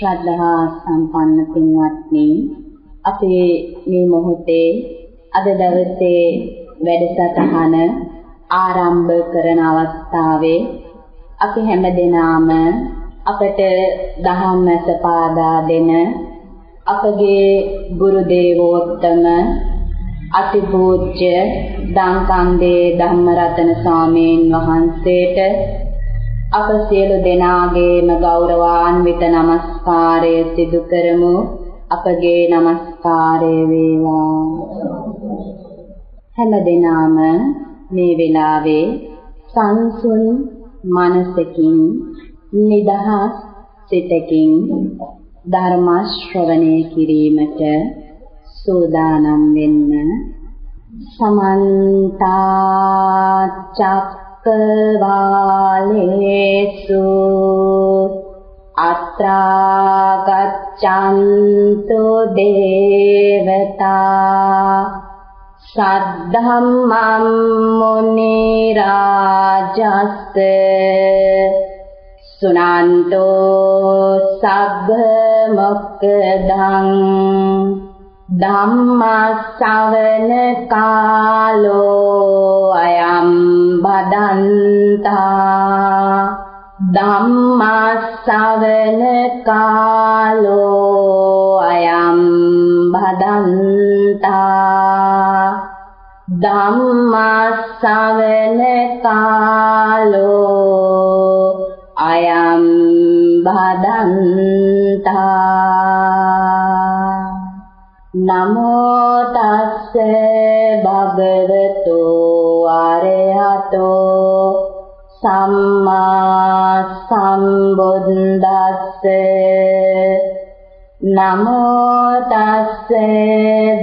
ශ්‍රද්ධා සම්පන්න පින්වත්නි, අපේ මේ මොහොතේ අද දවසේ වැඩසටහන ආරම්භ කරන අවස්ථාවේ අපි හැමදෙනාම අපට දහම් ඇස පාදා දෙන අපගේ ගුරු දේවෝත්තම අතිපූජ්‍ය දංකන්දේ ධම්මරතන ස්වාමීන් වහන්සේට අප සියලු දෙනාගේම ගෞරවාන්විත නමස්කාරය සිදු කරමු. අපගේ නමස්කාරය වේවා. හැමදෙනාම මේ වෙලාවේ සංසුන් මනසකින් නිදහස් සිතකින් ධර්ම ශ්‍රවණය කිරීමට සූදානම් වෙන්න. සමන්ත චක්කවාලේසු අත්‍රා ගච්ඡන්තු දේවතා සද්ධම්මං මුනි රාජස්ස සුනන්තෝ සග්ග මොක්ඛදං ධම්ම ශ්‍රවණ කාලෝ අයං බදන්තා ධම්ම ශ්‍රවණ කාලෝ අයං බදන්තා ධම්ම ශ්‍රවණ කාලෝ අයං බදන්තා. නමෝ තස්ස භගවතු අරහතෝ සම්මා සම්බුද්දස්ස. නමෝ තස්ස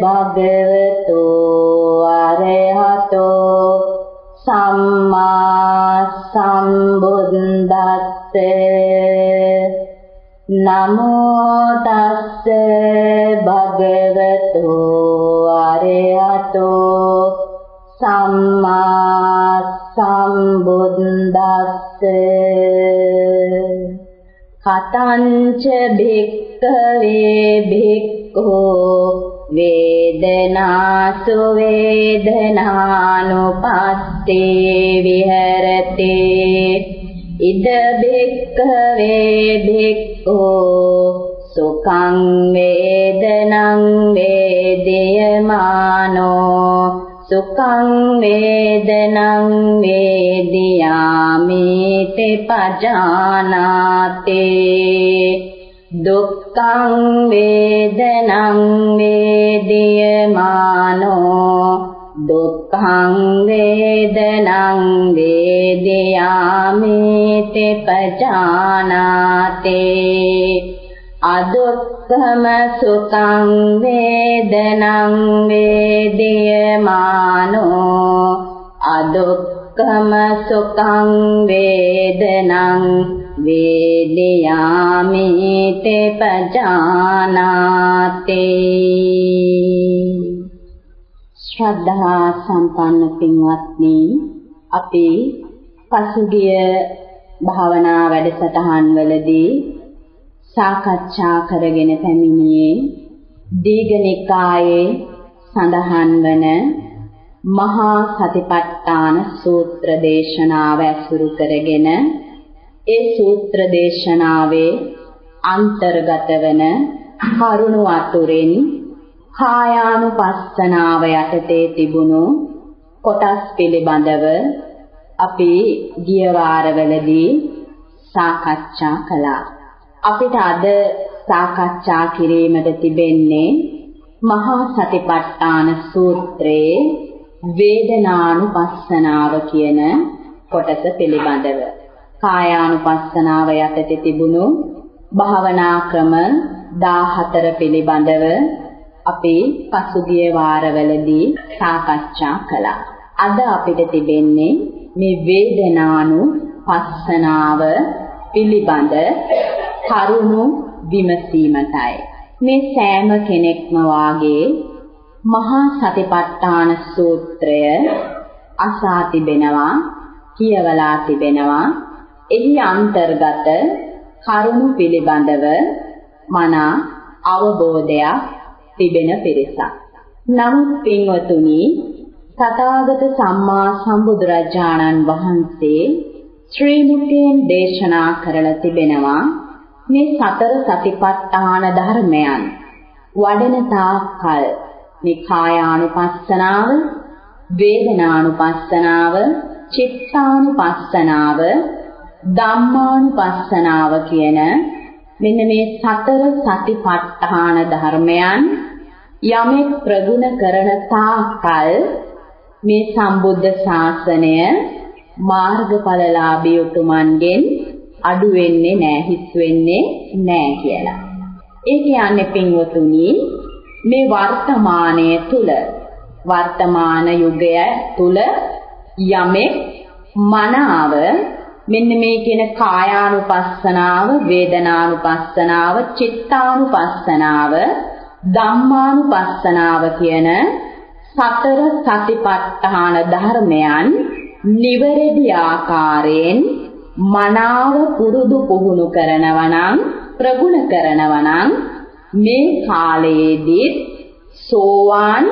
භගවතු අරහතෝ සම්මා සම්බුද්දස්ස. නමෝ තස්ස භගවතු අරහතෝ සම්මා සම්බුද්දස්ස. කතංච භික්ඛවේ භික්ඛෝ වේදනාසු වේදනානුපස්සේ විහෙරති. ඉද භික්ඛවේ භික්ඛෝ සුඛං වේදනං වේදයමානෝ සුඛං වේදනං වේදියාමි තේ පජානාති. දුක්ඛං වේදනං වේදියමානෝ දුක්ඛං වේදනං වේදියාමි තේ පජානාති. අදුක්ඛම සුඛං වේදනං වේදියමානෝ අදුක්ඛම සුඛං වේදනං වේදියාමි තේ පජානාති. ශ්‍රද්ධා සම්පන්න පින්වත්නි, අපි පසුගිය භාවනා වැඩසටහන් වලදී සාකච්ඡා කරගෙන පැමිණියේ දීඝනිකායේ සඳහන් වන මහා සතිපට්ඨාන සූත්‍ර දේශනාව ඇසුරු කරගෙන ඒ සූත්‍ර දේශනාවේ අන්තර්ගත වන කරුණු අතුරින් කායානුපස්සනාව යටතේ තිබුණු කොටස් පිළිබඳව අපි ගිය වාරවලදී සාකච්ඡා කළා. අපිට අද සාකච්ඡා කිරීමට තිබෙන්නේ මහා සතිපට්ඨාන සූත්‍රයේ වේදනානුපස්සනාව කියන කොටස පිළිබඳව. කායානුපස්සනාව යටතේ තිබුණු භාවනා ක්‍රම 14 පිළිබඳව අපි පසුගිය වාරවලදී සාකච්ඡා කළා. අද අපිට තිබෙන්නේ මේ වේදනානුපස්සනාව පිළිබඳ කරුණු විමසීමටයි. මේ සෑම කෙනෙක්ම වාගේ මහා සතිපට්ඨාන සූත්‍රය අසා තිබෙනවා, කියවලා තිබෙනවා. එහි අන්තර්ගත කරුණු පිළිබඳව මනා අවබෝධයක් තිබෙන පිරිසක්. නමුත් පින්වතුනි, තථාගත සම්මා සම්බුදුරජාණන් වහන්සේ ශ්‍රී මුඛයෙන් දේශනා කරලා තිබෙනවා මේ සතර සතිපට්ඨාන ධර්මයන් වඩන තාක්කල් මේ කායානුපස්සනාව, වේදනානුපස්සනාව, චිත්තානුපස්සනාව, ධම්මානුපස්සනාව කියන මෙන්න මේ සතර සතිපට්ඨාන ධර්මයන් යමෙක් ප්‍රගුණ කරන තාක්කල් මේ සම්බුද්ධ ශාසනය මාර්ගඵලලාභී උතුමන්ගෙන් අඩු වෙන්නේ නැහැ, හිස් වෙන්නේ නැහැ කියලා. ඒ කියන්නේ පින්වතුනි, මේ වර්තමානයේ තුල, වර්තමාන යුගය තුල යමෙක් මනාව මෙන්න මේ කියන කායානුපස්සනාව, වේදනානුපස්සනාව, චිත්තානුපස්සනාව, ධම්මානුපස්සනාව කියන සතර සතිපට්ඨාන ධර්මයන් නිවැරදි ආකාරයෙන් මනාව පුරුදු පුහුණු කරනවා නම්, ප්‍රගුණ කරනවා නම් මේ කාලයේදී සෝවාන්,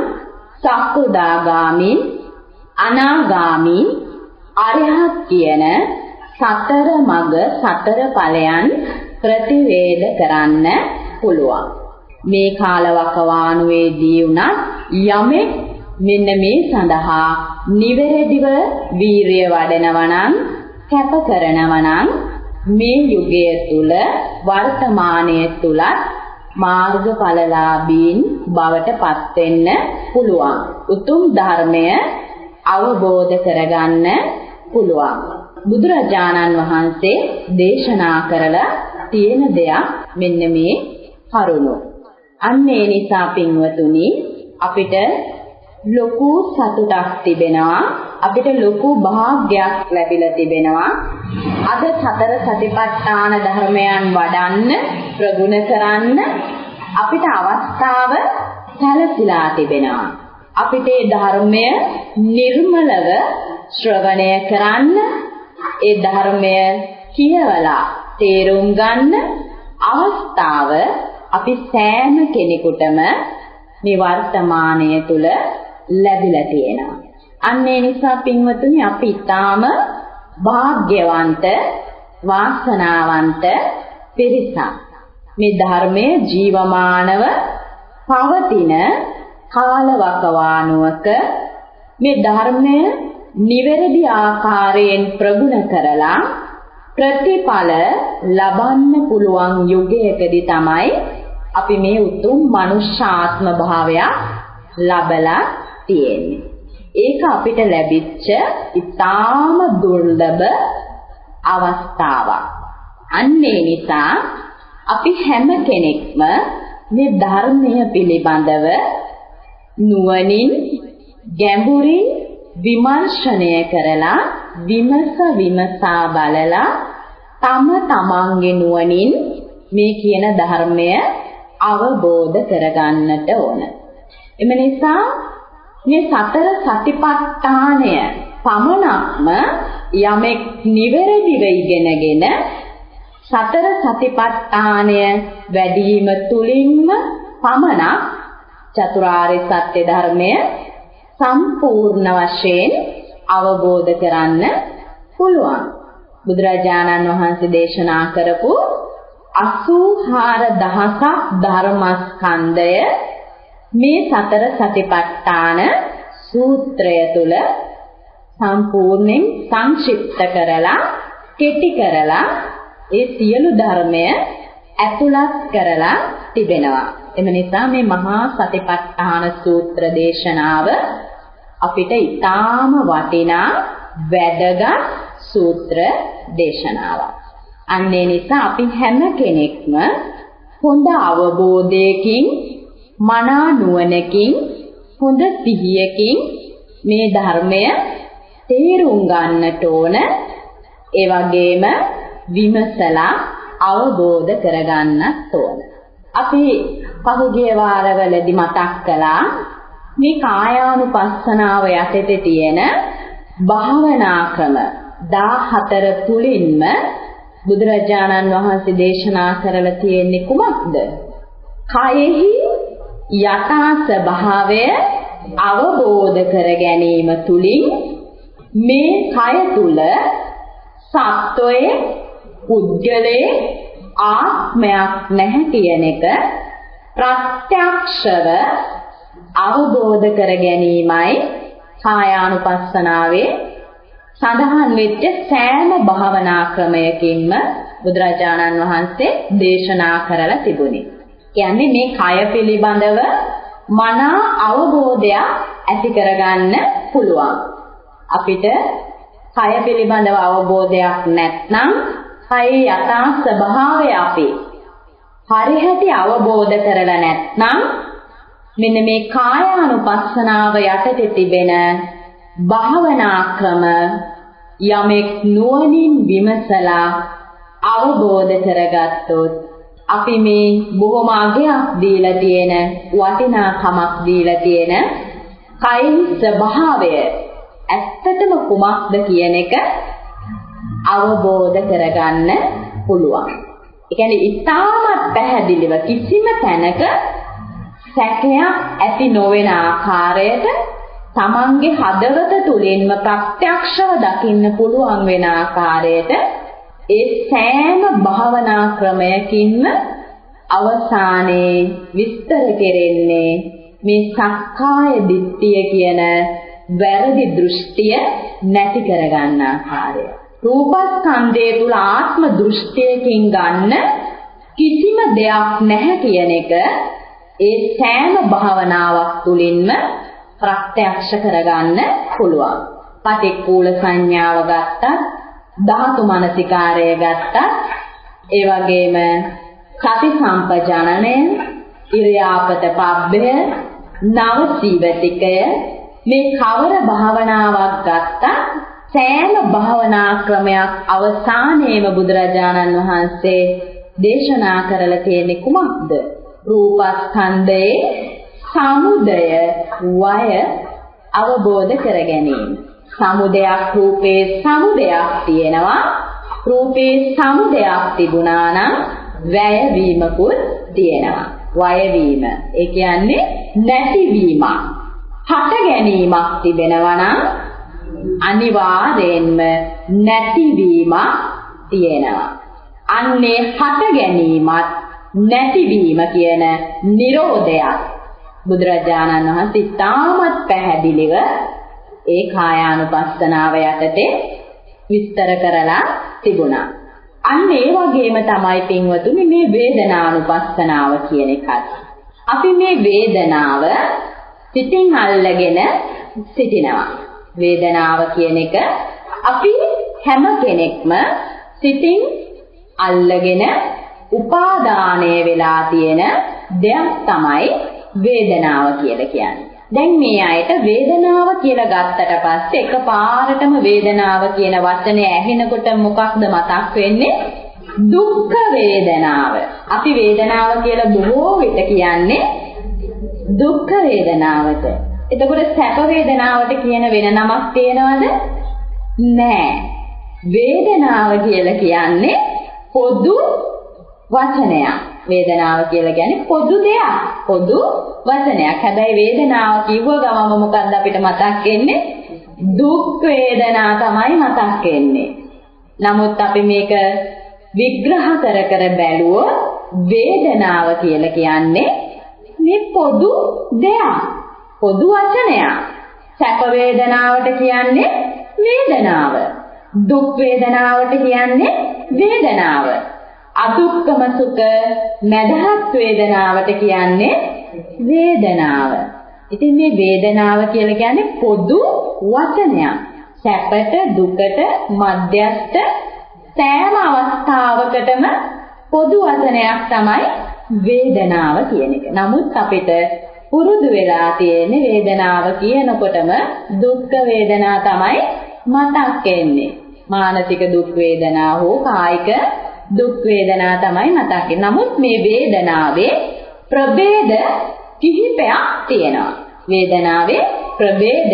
සක්‍රදාගාමි, අනාගාමි, අරහත් කියන සතර මඟ, සතර ඵලයන් ප්‍රතිවේද කරන්න පුළුවන්. මේ කාලවකවානුවේදී උනත් යමෙක් මෙන්න මේ සඳහා නිවැරදිව වීරිය වඩනවා නම්, කැප කරනවා නම් මේ යුගය තුල, වර්තමානයේ තුලත් මාර්ගඵලලාභීන් බවට පත් වෙන්න පුළුවන්. උතුම් ධර්මය අවබෝධ කරගන්න පුළුවන්. බුදුරජාණන් වහන්සේ දේශනා කරලා තියෙන දෙයක් මෙන්න මේ කරුණ. අන්න ඒ නිසා පින්වතුනි, අපිට ලොකු සතුටක් තිබෙනවා, අපිට ලොකු භාග්යක් ලැබිලා තිබෙනවා. අද සතර සතිපට්ඨාන ධර්මයන් වඩන්න, ප්‍රගුණ කරන්න අපිට අවස්ථාව සැලසීලා තිබෙනවා. අපිට මේ ධර්මය නිර්මලව ශ්‍රවණය කරන්න, ඒ ධර්මය කියවලා තේරුම් ගන්න අවස්ථාව අපි සෑම කෙනෙකුටම මේ වර්තමානයේ තුල ලැබිලා තියෙනවා. අන්න ඒ නිසා පින්වතුනි, අපි ඊටාම වාග්යවන්ත, වාසනාවන්ත පිරිසක්. මේ ධර්මයේ ජීවමානව පවතින කාලවකවානුවක මේ ධර්මය නිවැරදි ආකාරයෙන් ප්‍රගුණ කරලා ප්‍රතිඵල ලබන්න පුළුවන් යුගයකදී තමයි අපි මේ උතුම් මනුෂ්‍යාත්ම භාවයක් ලබලා තියෙන්නේ. ඒක අපිට ලැබිච්ච ඉතාම දුර්ලභ අවස්ථාවක්. අන්න ඒ නිසා අපි හැම කෙනෙක්ම මේ ධර්මය පිළිබඳව නුවණින්, ගැඹුරින් විමර්ශනය කරලා, විමසා බලලා තම තමන්ගේ නුවණින් මේ කියන ධර්මය අවබෝධ කරගන්නට ඕන. එම නිසා මේ සතර සතිපට්ඨානය පමණක්ම යමෙක් නිවැරදිව ඉගෙනගෙන සතර සතිපට්ඨානය වැඩිම තුලින්ම පමණක් චතුරාර්ය සත්‍ය ධර්මය සම්පූර්ණ වශයෙන් අවබෝධ කරන්න පුළුවන්. බුදුරජාණන් වහන්සේ දේශනා කරපු 84000ක් ධර්මස්කන්ධය මේ සතර සතිපට්ඨාන සූත්‍රය තුල සම්පූර්ණයෙන් සංක්ෂිප්ත කරලා, කෙටි කරලා ඒ සියලු ධර්මය ඇතුළත් කරලා තිබෙනවා. එම නිසා මේ මහා සතිපට්ඨාන සූත්‍ර දේශනාව අපිට ඊටාම වටිනා, වැදගත් සූත්‍ර දේශනාවක්. අන්න ඒ නිසා අපි හැම කෙනෙක්ම හොඳ අවබෝධයකින්, මනා නුවණකින්, හොඳ සිහියකින් මේ ධර්මය තේරුම් ගන්නට ඕන. ඒ වගේම විමසලා අවබෝධ කරගන්නත් ඕන. අපි පහුගිය වාරවලදී මතක් කළා මේ කායානුපස්සනාව යටතේ තියෙන භාවනා ක්‍රම 14 තුලින්ම බුදුරජාණන් වහන්සේ දේශනා කරලා තියෙන්නේ කුමක්ද? කයෙහි යථා ස්වභාවය අවබෝධ කර ගැනීම තුලින් මේ කය තුල සත්වයේ පුද්ගලයේ ආත්මයක් නැහැ කියන එක ප්‍රත්‍යක්ෂව අවබෝධ කර ගැනීමයි කායානුපස්සනාවේ සඳහන් වෙච්ච සෑම භාවනා ක්‍රමයකින්ම බුදුරජාණන් වහන්සේ දේශනා කරලා තිබුණේ. කියන්නේ මේ කය පිළිබඳව මනා අවබෝධයක් ඇති කරගන්න පුළුවන්. අපිට කය පිළිබඳව අවබෝධයක් නැත්නම් කයේ යථා ස්වභාවය අපි හරියට අවබෝධ කරලා නැත්නම් මෙන්න මේ කායානුපස්සනාව යටතේ තිබෙන භාවනා ක්‍රම යමෙක් නුවණින් විමසලා අවබෝධ කරගත්තොත් අපි මේ බොහොම අගයක් දීලා තියෙන වටිනාකමක් දීලා තියෙන කයින් ස්වභාවය ඇත්තටම කුමක්ද කියන එක අවබෝධ කරගන්න පුළුවන්. ඒ කියන්නේ ඉතාමත් පැහැදිලිව කිසිම තැනක සැකයක් ඇති නොවන ආකාරයට තමන්ගේ හදවත තුළින්ම ප්‍රත්‍යක්ෂව දකින්න පුළුවන් වෙන ආකාරයට ඒ සෑම භාවනා ක්‍රමයකින්ම අවසානයේ විස්තර කෙරෙන්නේ මේ සක්කාය දිට්ඨිය කියන වැරදි දෘෂ්ටිය නැති කරගන්න ආකාරය. රූපස්කන්ධය තුල ආත්ම දෘෂ්ටියකින් ගන්න කිසිම දෙයක් නැහැ කියන එක ඒ සෑම භාවනාවක් තුළින්ම ප්‍රත්‍යක්ෂ කරගන්න පුළුවන්. පටික්කුල සංඥාව ගත්තත්, ධාතු මනසිකාරය ගත්තත්, ඒ වගේම සති සම්පජානනය, ඉරියාපත පබ්බය, නව සීවතිකය මේ කවර භාවනාවක් ගත්තත් සෑම භාවනා ක්‍රමයක් අවසානයේම බුදුරජාණන් වහන්සේ දේශනා කරලා තියෙන්නේ කුමක්ද? රූපස්කන්ධයේ සමුදය වය අවබෝධ කර ගැනීම. සමුදයක් රූපේ සමුදයක් තියෙනවා. රූපේ සමුදයක් තිබුණා නම් වැය වීමකුත් තියෙනවා. වය වීම. ඒ කියන්නේ නැතිවීමක්. හට ගැනීමක් තිබෙනවා නම් අනිවාර්යෙන්ම නැතිවීමක් තියෙනවා. අන්නේ හට ගැනීමත් නැතිවීම කියන නිරෝධයත් බුදුරජාණන් වහන්සේ ඉතාමත් පැහැදිලිව ඒ කායානුපස්සනාව යටතේ විස්තර කරලා තිබුණා. අන්න ඒ වගේම තමයි පින්වතුනි මේ වේදනානුපස්සනාව කියන එකත්. අපි මේ වේදනාව සිතින් අල්ලගෙන සිටිනවා. වේදනාව කියන එක අපි හැම කෙනෙක්ම සිතින් අල්ලගෙන උපාදානය වෙලා තියෙන දෙයක් තමයි වේදනාව කියලා කියන්නේ. දැන් මේ අයට වේදනාව කියලා ගත්තට පස්සේ එකපාරටම වේදනාව කියන වචනේ ඇහෙනකොට මොකක්ද මතක් වෙන්නේ? දුක්ඛ වේදනාව. අපි වේදනාව කියලා බොහෝ විට කියන්නේ දුක්ඛ වේදනාවට. එතකොට සැප වේදනාවට කියන වෙන නමක් තියෙනවද? නෑ. වේදනාව කියලා කියන්නේ පොදු වචනයක්. වේදනාව කියලා කියන්නේ පොදු දෙයක්. පොදු වචනයක්. හැබැයි වේදනාව කිව්ව ගමම මොකද්ද අපිට මතක් වෙන්නේ? දුක් වේදනා තමයි මතක් වෙන්නේ. නමුත් අපි මේක විග්‍රහ කර කර බැලුවොත් වේදනාව කියලා කියන්නේ මේ පොදු දෙයක්. පොදු වචනයක්. සැප වේදනාවට කියන්නේ වේදනාව. දුක් වේදනාවට කියන්නේ වේදනාව. අදුක්කම සුඛ මදහත් වේදනාවට කියන්නේ වේදනාව. ඉතින් මේ වේදනාව කියලා කියන්නේ පොදු වචනයක්. සැපට දුකට මධ්‍යස්ථ සෑම අවස්ථාවකටම පොදු වචනයක් තමයි වේදනාව කියන එක. නමුත් අපිට පුරුදු වෙලා තියෙන වේදනාව කියනකොටම දුක් වේදනා තමයි මතක් වෙන්නේ. මානසික දුක් වේදනා හෝ කායික දුක් වේදනා තමයි මතක් වෙන්නේ. නමුත් මේ වේදනාවේ ප්‍රභේද කිහිපයක් තියෙනවා. වේදනාවේ ප්‍රභේද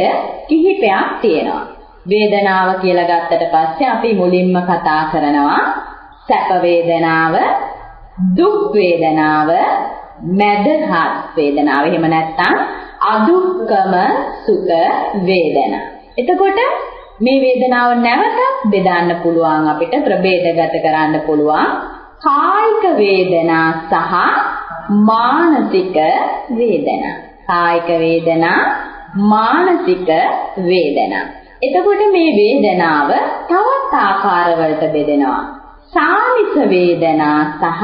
කිහිපයක් තියෙනවා. වේදනාව කියලා ගත්තට පස්සේ අපි මුලින්ම කතා කරනවා සැප වේදනාව, දුක් වේදනාව, මැදහත් වේදනාව. එහෙම නැත්නම් අදුක්කම සුඛ වේදනා. එතකොට මේ වේදනාව නැවත බෙදන්න පුළුවන්, අපිට ප්‍රභේදගත කරන්න පුළුවන්. කායික වේදනා සහ මානසික වේදනා. කායික වේදනා, මානසික වේදනා. එතකොට මේ වේදනාව තවත් ආකාරවලට බෙදෙනවා. සාමිස වේදනා සහ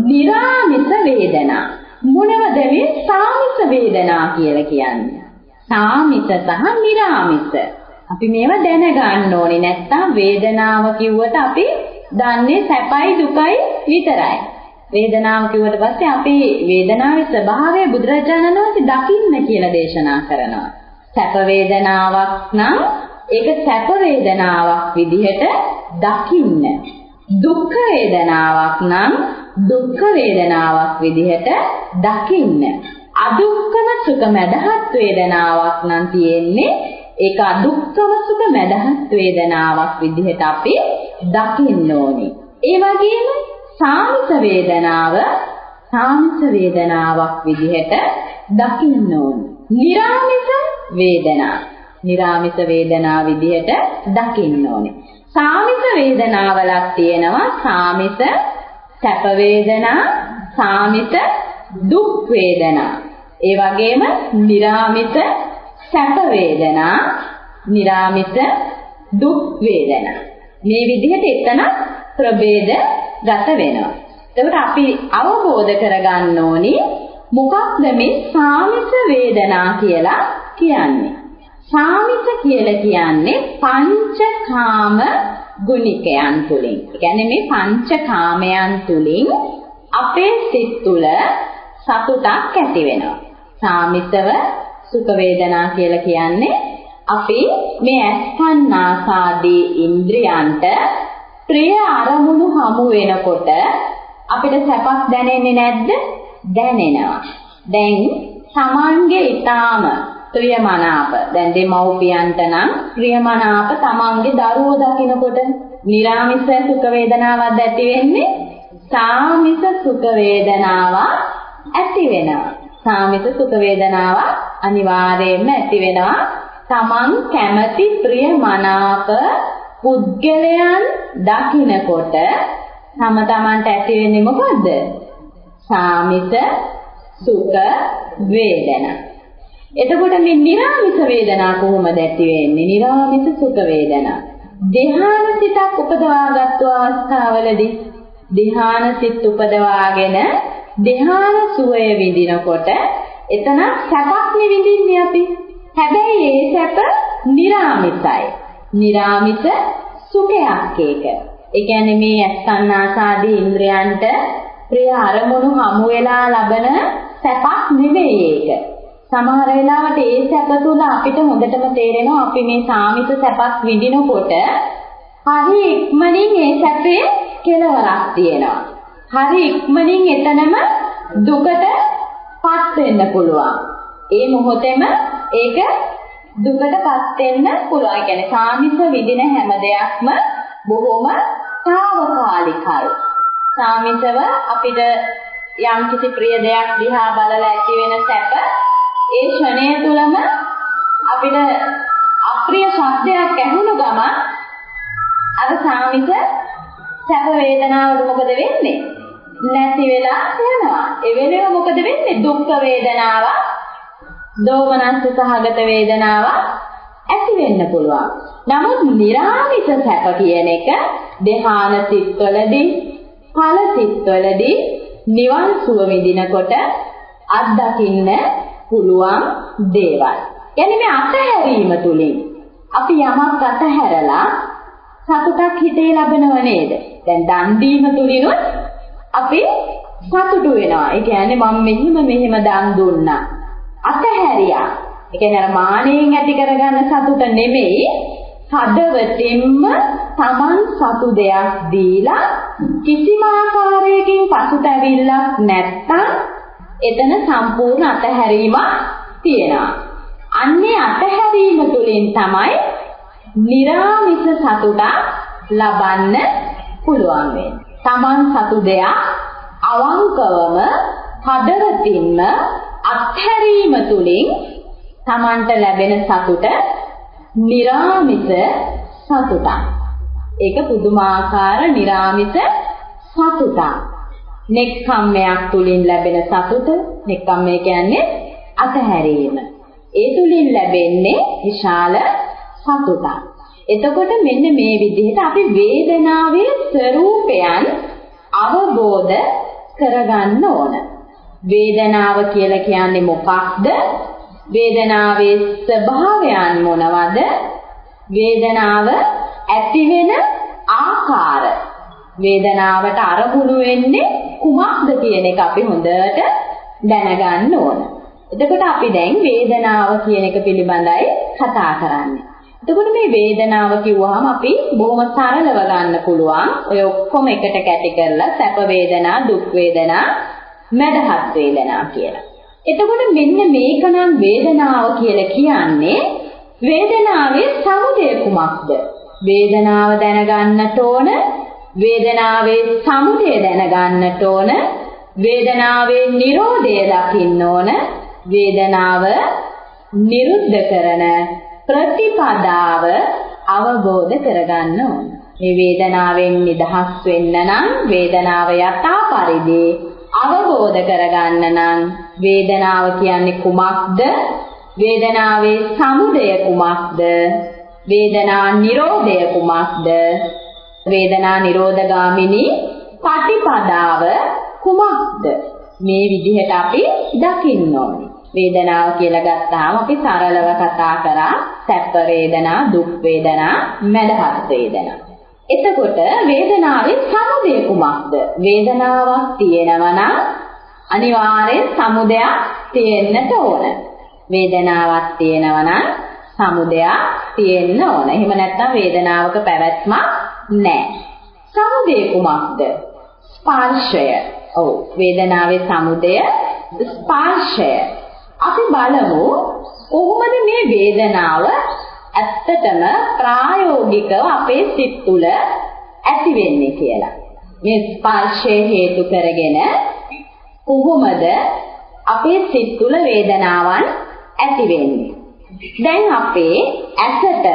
නිරාමිස වේදනා. මොනවද මේ සාමිස වේදනා කියලා කියන්නේ? සාමිස සහ නිරාමිස. අපි මේවා දැනගන්න ඕනේ. නැත්තම් වේදනාව කිව්වට අපි දන්නේ සැපයි දුකයි විතරයි. වේදනාව කිව්වට පස්සේ අපි වේදනාවේ ස්වභාවය බුදුරජාණන් වහන්සේ දකින්න කියලා දේශනා කරනවා. සැප වේදනාවක් නම් ඒක සැප වේදනාවක් විදිහට දකින්න. දුක් වේදනාවක් නම් දුක් වේදනාවක් විදිහට දකින්න. අදුක්කම සුඛ මදහත් වේදනාවක් නම් තියෙන්නේ ඒක අදුක්කම සුඛ මදහත් වේදනාවක් විදිහට අපි දකින්න ඕනේ. ඒ වගේම සාමිස වේදනාව සාමිස වේදනාවක් විදිහට දකින්න ඕනේ. නිරාමිස වේදනා නිරාමිස වේදනා විදිහට දකින්න ඕනේ. සාමිස වේදනාවලක් තියෙනවා. සාමිස සැප වේදනා, සාමිස දුක් වේදනා. ඒ වගේම නිරාමිස සැප වේදනා, නිරාමිස දුක් වේදනා. මේ විදිහට එතන ප්‍රභේදගත වෙනවා. එතකොට අපි අවබෝධ කරගන්න ඕනි මොකක්ද මේ සාමිස වේදනා කියලා කියන්නේ. සාමිස කියලා කියන්නේ පංචකාම ගුණිකයන් තුලින්. ඒ කියන්නේ මේ පංචකාමයන් තුලින් අපේ සිත් තුළ සතුටක් ඇති වෙනවා. සාමිසව සුඛ වේදනා කියලා කියන්නේ අපි මේ අස්කන්නාසාදී ඉන්ද්‍රියන්ට ප්‍රිය අරමුණු හමු වෙනකොට අපිට සැපක් දැනෙන්නේ නැද්ද? දැනෙනවා. දැන් තමන්ගේ ඊටාම ප්‍රියමනාප, දැන් දෙමව්පියන්ට නම් ප්‍රියමනාප තමන්ගේ දරුවෝ දකිනකොට නිරාමිස සුඛ වේදනාවක් ඇති වෙන්නේ, සාමිස සුඛ වේදනාවක් ඇති වෙනවා. සාමිස සුඛ වේදනාවක් අනිවාර්යයෙන්ම ඇති වෙනවා. තමන් කැමති ප්‍රියමනාප පුද්ගලයන් දකිනකොට තමන්ට ඇති වෙන්නේ මොකද්ද? සාමිස සුඛ වේදනා. එතකොට මේ නිරාමිස වේදනා කොහොමද ඇති වෙන්නේ? නිරාමිස සුඛ වේදනා ධ්‍යාන සිතක් උපදවාගත් අවස්ථාවලදී ධ්‍යාන සිත් උපදවාගෙන ධ්‍යාන සුවය විඳිනකොට එතන සැපක් විඳින්නේ අපි. හැබැයි ඒ සැප නිරාමිසයි. නිරාමිස සුඛයක් ඒක. ඒ කියන්නේ මේ අස්කන්නාසාදී ඉන්ද්‍රයන්ට ප්‍රිය අරමුණු හමු වෙලා ලබන සැපක් නෙවෙයි ඒක. සමහර වෙලාවට ඒ සැප තුල අපිට හොඳටම තේරෙනවා අපි මේ සාමිස සැපක් විඳිනකොට හරි ඉක්මනින් ඒ සැපේ කෙලවරක් තියෙනවා. හරි ඉක්මනින් එතනම දුකටපත් වෙන්න පුළුවන්. ඒ මොහොතේම ඒක දුකටපත් වෙන්න පුළුවන්. ඒ කියන්නේ සාමිස විඳින හැම දෙයක්ම බොහොම తాවකාලිකයි. සාමිසව අපිට යම් කිසි ප්‍රිය දෙයක් දිහා බලලා ඇති වෙන සැප ඒ ක්ෂණය තුලම අපිට අප්‍රිය ශබ්දයක් ඇහුණු ගමන් අර සාමිස සැප වේදනාවට මොකද වෙන්නේ? නැති වෙලා යනවා. ඒ වෙලෙම මොකද වෙන්නේ? දුක් වේදනාවක්, දෝමනස්ස සහගත වේදනාවක් ඇති වෙන්න පුළුවන්. නමුත් නිරාමිස සැප කියන එක ධ්‍යාන සිත්වලදී, ඵල සිත්වලදී නිවන් සුව විඳිනකොට අත්දකින්න පුළුවන් දේවල්. يعني මේ අතහැරීම තුලින් අපි යමක් අතහැරලා සතුටක් හිතේ ලබනව නේද? දැන් දන් දීම තුලිනුත් අපි සතුටු වෙනවා. ඒ කියන්නේ මම මෙහෙම දන් දුන්නා. අතහැරියා. ඒ කියන්නේ අර මානෙන් ඇති කරගන්න සතුට නෙමෙයි, හදවතින්ම Taman සතු දෙයක් දීලා කිසිම ආකාරයකින් පසුතැවිල්ලක් නැත්තම් එතන සම්පූර්ණ අතහැරීමක් තියෙනවා. අන්නේ අතහැරීම තුළින් තමයි නිරාමිස සතුටක් ලබන්න පුළුවන් වෙන්නේ. Taman සතු දෙයක් අවංකවම හදවතින්ම අත්හැරීම තුලින් Tamanට ලැබෙන සතුට නිරාමිස සතුටක්. ඒක පුදුමාකාර නිරාමිස සතුටක්. නෙක්ඛම්මයක් තුලින් ලැබෙන සතුට, නෙක්ඛම්මය කියන්නේ අතහැරීම. ඒ තුලින් ලැබෙන්නේ විශාල සතුටක්. එතකොට මෙන්න මේ විදිහට අපි වේදනාවේ ස්වરૂපයන් අවබෝධ කරගන්න ඕන. වේදනාව කියලා කියන්නේ මොකක්ද? වේදනාවේ ස්වභාවයන් මොනවද? වේදනාව ඇති වෙන ආකාර. වේදනාවට අරමුණු වෙන්නේ කුමක්ද කියන එක අපි හොඳට දැනගන්න ඕන. එතකොට අපි දැන් වේදනාව කියන එක පිළිබඳයි කතා කරන්නේ. එතකොට මේ වේදනාව කිව්වහම අපි බොහොම සරලව ගන්න පුළුවන්. ඔය ඔක්කොම එකට කැටි කරලා සැප වේදනා, දුක් වේදනා, මැදහත් වේදනා කියලා. එතකොට මෙන්න මේකනම් වේදනාව කියලා කියන්නේ වේදනාවේ සමුදය කුමක්ද? වේදනාව දැනගන්නට ඕන. වේදනාවේ සමුදය දැනගන්නට ඕන. වේදනාවේ නිරෝධය දකින්න ඕන. වේදනාව නිරුද්ධ කරන ප්‍රතිපදාව අවබෝධ කරගන්න ඕන. මේ වේදනාවෙන් නිදහස් වෙන්න නම් වේදනාව යථා පරිදි අවබෝධ කරගන්න නම් වේදනාව කියන්නේ කුමක්ද? වේදනාවේ සමුදය කුමක්ද? වේදනා නිරෝධය කුමක්ද? වේදනා නිරෝධගාමිනී පටිපදාව කුමක්ද? මේ විදිහට අපි දකින්න ඕනේ. වේදනාව කියලා ගත්තාම අපි සරලව කතා කරා සැප වේදනා, දුක් වේදනා, මැදහත් වේදනා. එතකොට වේදනාවේ සමුදය කුමක්ද? වේදනාවක් තියෙනවා නම් අනිවාර්යෙන් සමුදයක් තියෙන්නට ඕන. වේදනාවක් තියෙනවා නම් සමුදයක් තියෙන්න ඕන. එහෙම නැත්නම් වේදනාවක පැවැත්මක් නැහැ. සමුදය කුමක්ද? ස්පර්ශය. ඔව්, වේදනාවේ සමුදය ස්පර්ශය. අපි බලමු කොහොමද මේ වේදනාව ඇත්තටම ප්‍රායෝගිකව අපේ සිත් තුළ ඇති වෙන්නේ කියලා. මේ ස්පර්ශය හේතු කරගෙන කොහොමද අපේ සිත් තුළ වේදනාවන් ඇති වෙන්නේ? දැන් අපේ ඇසට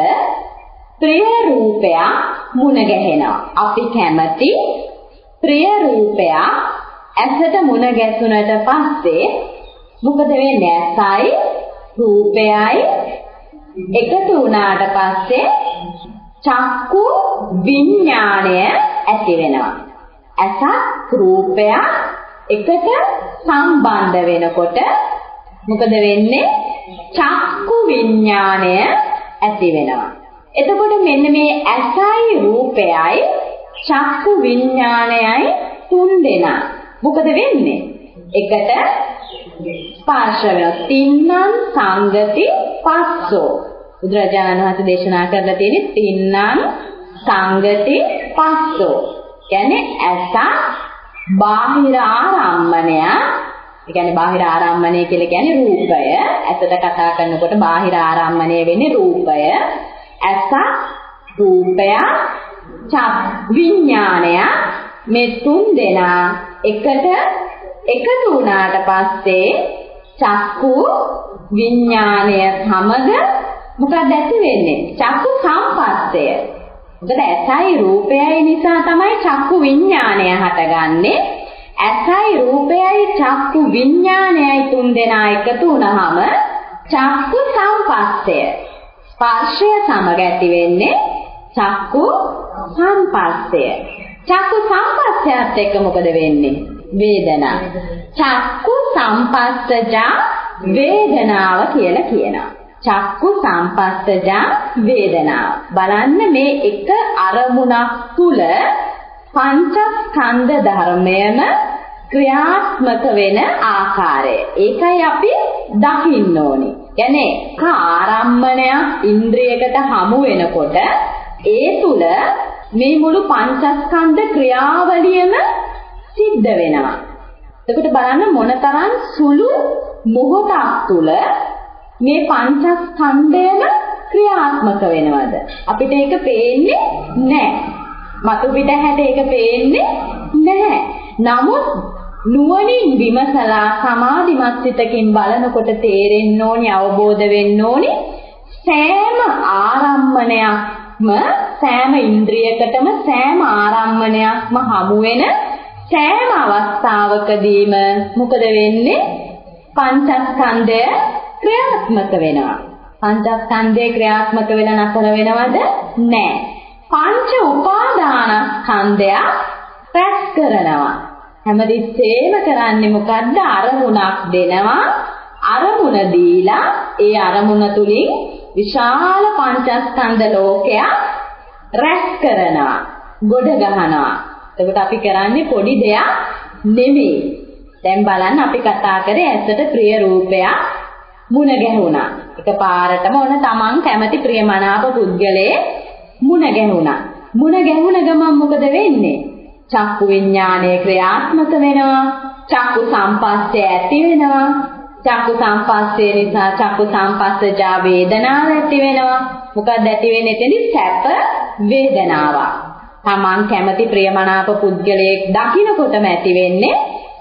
ප්‍රිය රූපයක් මුණ ගැහෙනවා. අපි කැමති ප්‍රිය රූපයක් ඇසට මුණ ගැසුණට පස්සේ මොකද වෙන්නේ? ඇසයි රූපයයි එකතු වුණාට පස්සේ චක්කු විඥාණය ඇති වෙනවා. ඇසත් රූපයක් එකට සම්බන්ධ වෙනකොට මොකද වෙන්නේ? චක්කු විඥාණය ඇති වෙනවා. එතකොට මෙන්න මේ ඇසයි රූපයයි චක්කු විඥාණයයි තුන් දෙනා මොකද වෙන්නේ? එකට ස්පර්ශ වෙනවා. තින්නම් සංගති පස්සෝ. බුදුරජාණන් වහන්සේ දේශනා කරලා තියෙන්නේ තින්නම් සංගති පස්සෝ. කියන්නේ ඇස බාහිර ආරම්මණය. ඒ කියන්නේ බාහිර ආරම්මණය කියලා කියන්නේ රූපය. ඇසට කතා කරනකොට බාහිර ආරම්මණය වෙන්නේ රූපය. ඇස රූපය චක් විඥාණය මේ තුන් දෙනා එකට එකතු වුණාට පස්සේ චක්කු විඥාණය සමග මොකක්ද ඇති වෙන්නේ? චක්කු සම්පස්සය. මොකද ඇසයි රූපයයි නිසා තමයි චක්කු විඥාණය හටගන්නේ. ඇසයි රූපයයි චක්කු විඥාණයයි තුන් දෙනා එකතු වුණාම චක්කු සම්පස්සය. ස්පර්ශය සමග ඇති වෙන්නේ චක්කු සම්පස්සය. චක්කු සම්පස්සයත් එක්ක මොකද වෙන්නේ? වේදනා. චක්කු සම්පස්සජා වේදනාව කියලා කියනවා. චක්කු සම්පස්සජා වේදනාව. බලන්න මේ එක අරමුණක් තුල පංචස්කන්ධ ධර්මයම ක්‍රියාත්මක වෙන ආකාරය. ඒකයි අපි දකින්න ඕනේ. කියන්නේ ආරම්මණයක් ඉන්ද්‍රියකට හමු වෙනකොට ඒ තුල මේ මුළු පංචස්කන්ධ ක්‍රියාවලියම සිද්ධ වෙනවා. එතකොට බලන්න මොනතරම් සුළු මොහොතක් තුල මේ පංචස්කන්ධයම ක්‍රියාත්මක වෙනවද? අපිට ඒක පේන්නේ නැහැ. මතු පිට හැට ඒක පේන්නේ නැහැ. නමුත් නුවණින් විමසලා සමාධිමත් සිතකින් බලනකොට තේරෙන්න ඕනි, අවබෝධ වෙන්න ඕනි සෑම ආරම්මණයක්ම, සෑම ඉන්ද්‍රියකටම සෑම ආරම්මණයක්ම හමු වෙන සෑම අවස්ථාවකදීම මොකද වෙන්නේ? පංචස්කන්ධය ක්‍රියාත්මක වෙනවා. පංචස්කන්ධය ක්‍රියාත්මක වෙලා නැතර වෙනවද? නැහැ. පංච උපාදානස්කන්ධය රැස් කරනවා. හැමදෙස්සේම කරන්නේ මොකද්ද? අරමුණක් දෙනවා. අරමුණ දීලා ඒ අරමුණ තුලින් විශාල පංචස්කන්ධ ලෝකයක් රැස් කරනවා, ගොඩ ගහනවා. එතකොට අපි කරන්නේ පොඩි දෙයක් නෙමෙයි. දැන් බලන්න අපි කතා කරේ ඇසට ප්‍රිය රූපයක් මුණ ගැහුණා. එකපාරටම ඕන තමන් කැමති ප්‍රියමනාප පුද්ගලයේ මුණ ගැහුණා. මුණ ගැහුණ ගමන් මොකද වෙන්නේ? චක්කු විඥානය ක්‍රියාත්මක වෙනවා. චක්කු සංපස්සේ ඇති වෙනවා. චක්කු සංපස්සේ නිසා චක්කු සංපස්සජා වේදනාව ඇති වෙනවා. මොකක්ද ඇති වෙන්නේ? එතනදි සැප වේදනාවක්. තමන් කැමති ප්‍රියමනාප පුද්ගලයෙක් දකින්නකොටම ඇති වෙන්නේ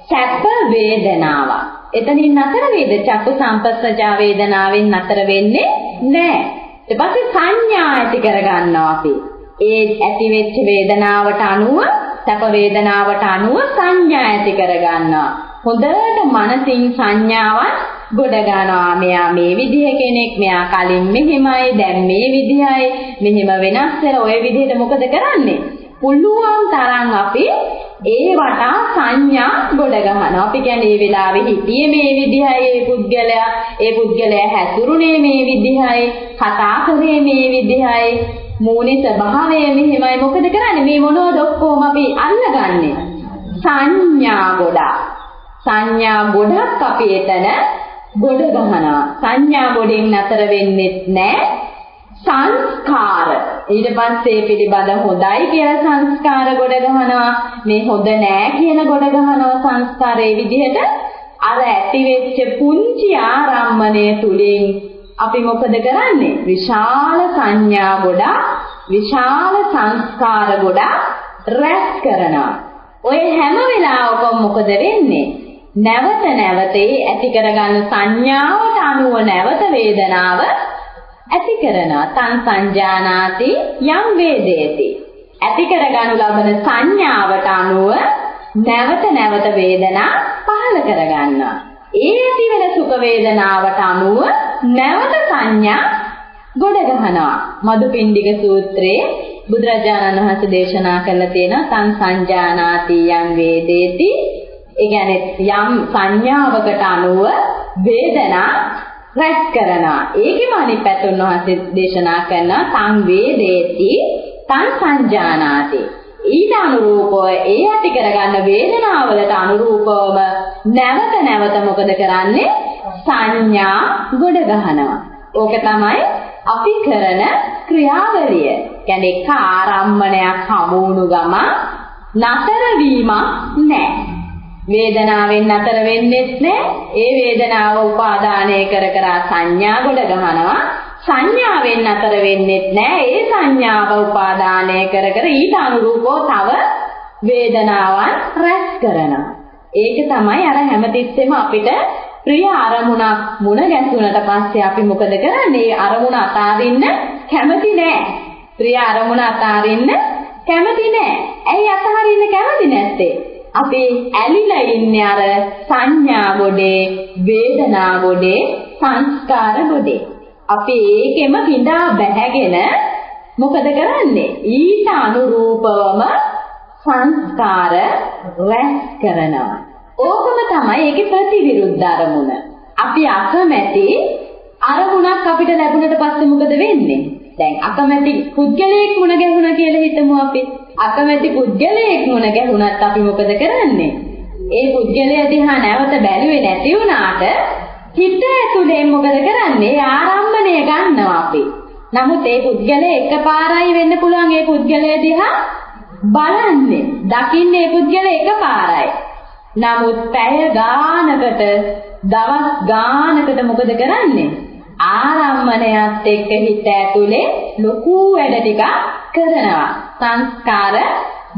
සැප වේදනාවක්. එතනින් නතර වේද? චක්කු සංපස්සජා වේදනාවෙන් නතර වෙන්නේ නැහැ. ඊට පස්සේ සංඥා ඇති කරගන්නවා අපි. ඒ ඇති වෙච්ච වේදනාවට අනුව, සැප වේදනාවට අනුව සංඥා ඇති කරගන්නවා. හොඳට මනසින් සංඥාවන් ගොඩ ගන්නවා. මෙයා මේ විදිහ කෙනෙක්, මෙයා කලින් මෙහෙමයි, දැන් මේ විදිහයි, මෙහෙම වෙනස් වෙලා ඔය විදිහට මොකද කරන්නේ? පුළුවන් තරම් අපි ඒ වටා සංඥා ගොඩ ගන්නවා. අපි කියන්නේ මේ වෙලාවේ හිටියේ මේ විදිහයි, ඒ පුද්ගලයා හැසිරුනේ මේ විදිහයි, කතා කරේ මේ විදිහයි, මූණේ ස්වභාවය මෙහෙමයි. මොකද කරන්නේ? මේ මොනවද ඔක්කොම අපි අල්ලගන්නේ? සංඥා ගොඩක්. සංඥා ගොඩක් අපි එතන ගොඩ ගන්නවා. සංඥා ගොඩෙන් නතර වෙන්නෙත් නැහැ. සංස්කාර ඊට පස්සේ පිළිබඳ හොඳයි කියලා සංස්කාර ගොඩ ගන්නවා. මේ හොඳ නෑ කියන ගොඩ ගන්නවා සංස්කාරයේ විදිහට. අර ඇති වෙච්ච පුංචි ආරම්මණය තුලින් අපි මොකද කරන්නේ? විශාල සංඥා ගොඩක්, විශාල සංස්කාර ගොඩක් රැස් කරනවා. ඔය හැම වෙලාවකම මොකද වෙන්නේ? නැවත නැවතේ ඇති කරගන්න සංඥාවට අනුව නැවත වේදනාව ඇති කරනවා. තං සංජානාති යම් වේදේති. ඇති කරගනු ලබන සංඥාවට අනුව නැවත නැවත වේදනා පහළ කරගන්නවා. ඒ ඇති වෙන සුඛ වේදනාවට අනුව නැවත සංඥා ගොඩ ගන්නවා. මදුපිණ්ඩික සූත්‍රයේ බුදුරජාණන් වහන්සේ දේශනා කළා තියෙනවා තං සංජානාති යම් වේදේති. ඒ කියන්නේ යම් සංඥාවකට අනුව වේදනා රැස් කරනවා. ඒකෙම අනිත් පැත්ත උන්වහන්සේ දේශනා කරනවා තං වේදේති තං සංජානාති. ඊට අනුරූපව ඒ ඇති කරගන්න වේදනාවලට අනුරූපවම නැවත නැවත මොකද කරන්නේ? සංඥා ගොඩ ගන්නවා. ඕක තමයි අපි කරන ක්‍රියාවලිය. කියන්නේ එක ආරම්මණයක් හමු වුණු ගම නතර වීමක් නැහැ. වේදනාවෙන් නතර වෙන්නේත් නැහැ. ඒ වේදනාව උපාදානය කර කර සංඥා ගොඩ ගන්නවා. සංඥාවෙන් නතර වෙන්නේත් නැහැ. ඒ සංඥාව උපාදානය කර කර ඊට අනුරූපව තව වේදනාවන් රැස් කරනවා. ඒක තමයි අර හැමතිස්සෙම අපිට ප්‍රිය අරමුණක් මුණ ගැසුණට පස්සේ අපි මොකද කරන්නේ? අරමුණ අතාරින්න කැමති නැහැ. ප්‍රිය අරමුණ අතාරින්න කැමති නැහැ. ඇයි අතාරින්න කැමති නැත්තේ? අපි ඇලිලා ඉන්නේ අර සංඥා ගොඩේ, වේදනා ගොඩේ, සංස්කාර ගොඩේ. අපි ඒකෙම හිඳා බැහැගෙන මොකද කරන්නේ? ඊට අනුරූපවම සංස්කාර රැස් කරනවා. ඕකම තමයි ඒකේ ප්‍රතිවිරුද්ධ අරමුණ. අපි අකමැති අරමුණක් අපිට ලැබුණට පස්සේ මොකද වෙන්නේ? දැන් අකමැති පුද්ගලයෙක් මුණ ගැහුණා කියලා හිතමු අපි. අකමැති පුද්ගලයෙක් මුණ ගැහුණත් අපි මොකද කරන්නේ? ඒ පුද්ගලයා දිහා නැවත බැලුවේ නැති වුණාට හිත ඇතුලෙන් මොකද කරන්නේ? ආරම්භණය ගන්නවා අපි. නමුත් ඒ පුද්ගලයා එකපාරයි වෙන්න පුළුවන් ඒ පුද්ගලයා දිහා බලන්නේ. දකින්නේ ඒ පුද්ගලයා එකපාරයි. නමුත් පැය ගානකට, දවස් ගානකට මොකද කරන්නේ? ආරම්මණයත් එක්ක හිත ඇතුලේ ලොකු වැඩ ටිකක් කරනවා. සංස්කාර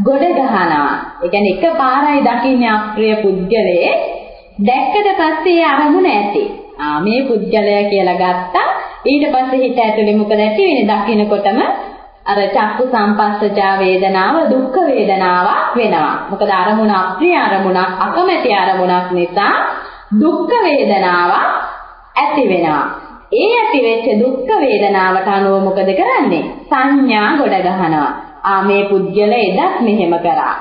ගොඩ ගහනවා. ඒ කියන්නේ එකපාරයි දකින්නේ අප්‍රිය පුද්ගලයේ. දැක්කට පස්සේ අරමුණ ඇති. මේ පුද්ගලයා කියලා ගත්තා. ඊට පස්සේ හිත ඇතුලේ මොකද ඇති වෙන්නේ? දකින්නකොටම අර චක්කු සම්පස්සජා වේදනාව දුක්ඛ වේදනාවක් වෙනවා. මොකද අරමුණ අප්‍රිය අරමුණක්, අකමැති අරමුණක් නිසා දුක්ඛ වේදනාවක් ඇති වෙනවා. ඒ ඇති වෙච්ච දුක්ඛ වේදනාවට අනුව මොකද කරන්නේ? සංඥා ගොඩ ගහනවා. මේ පුද්ගලයා එදත් මෙහෙම කරා.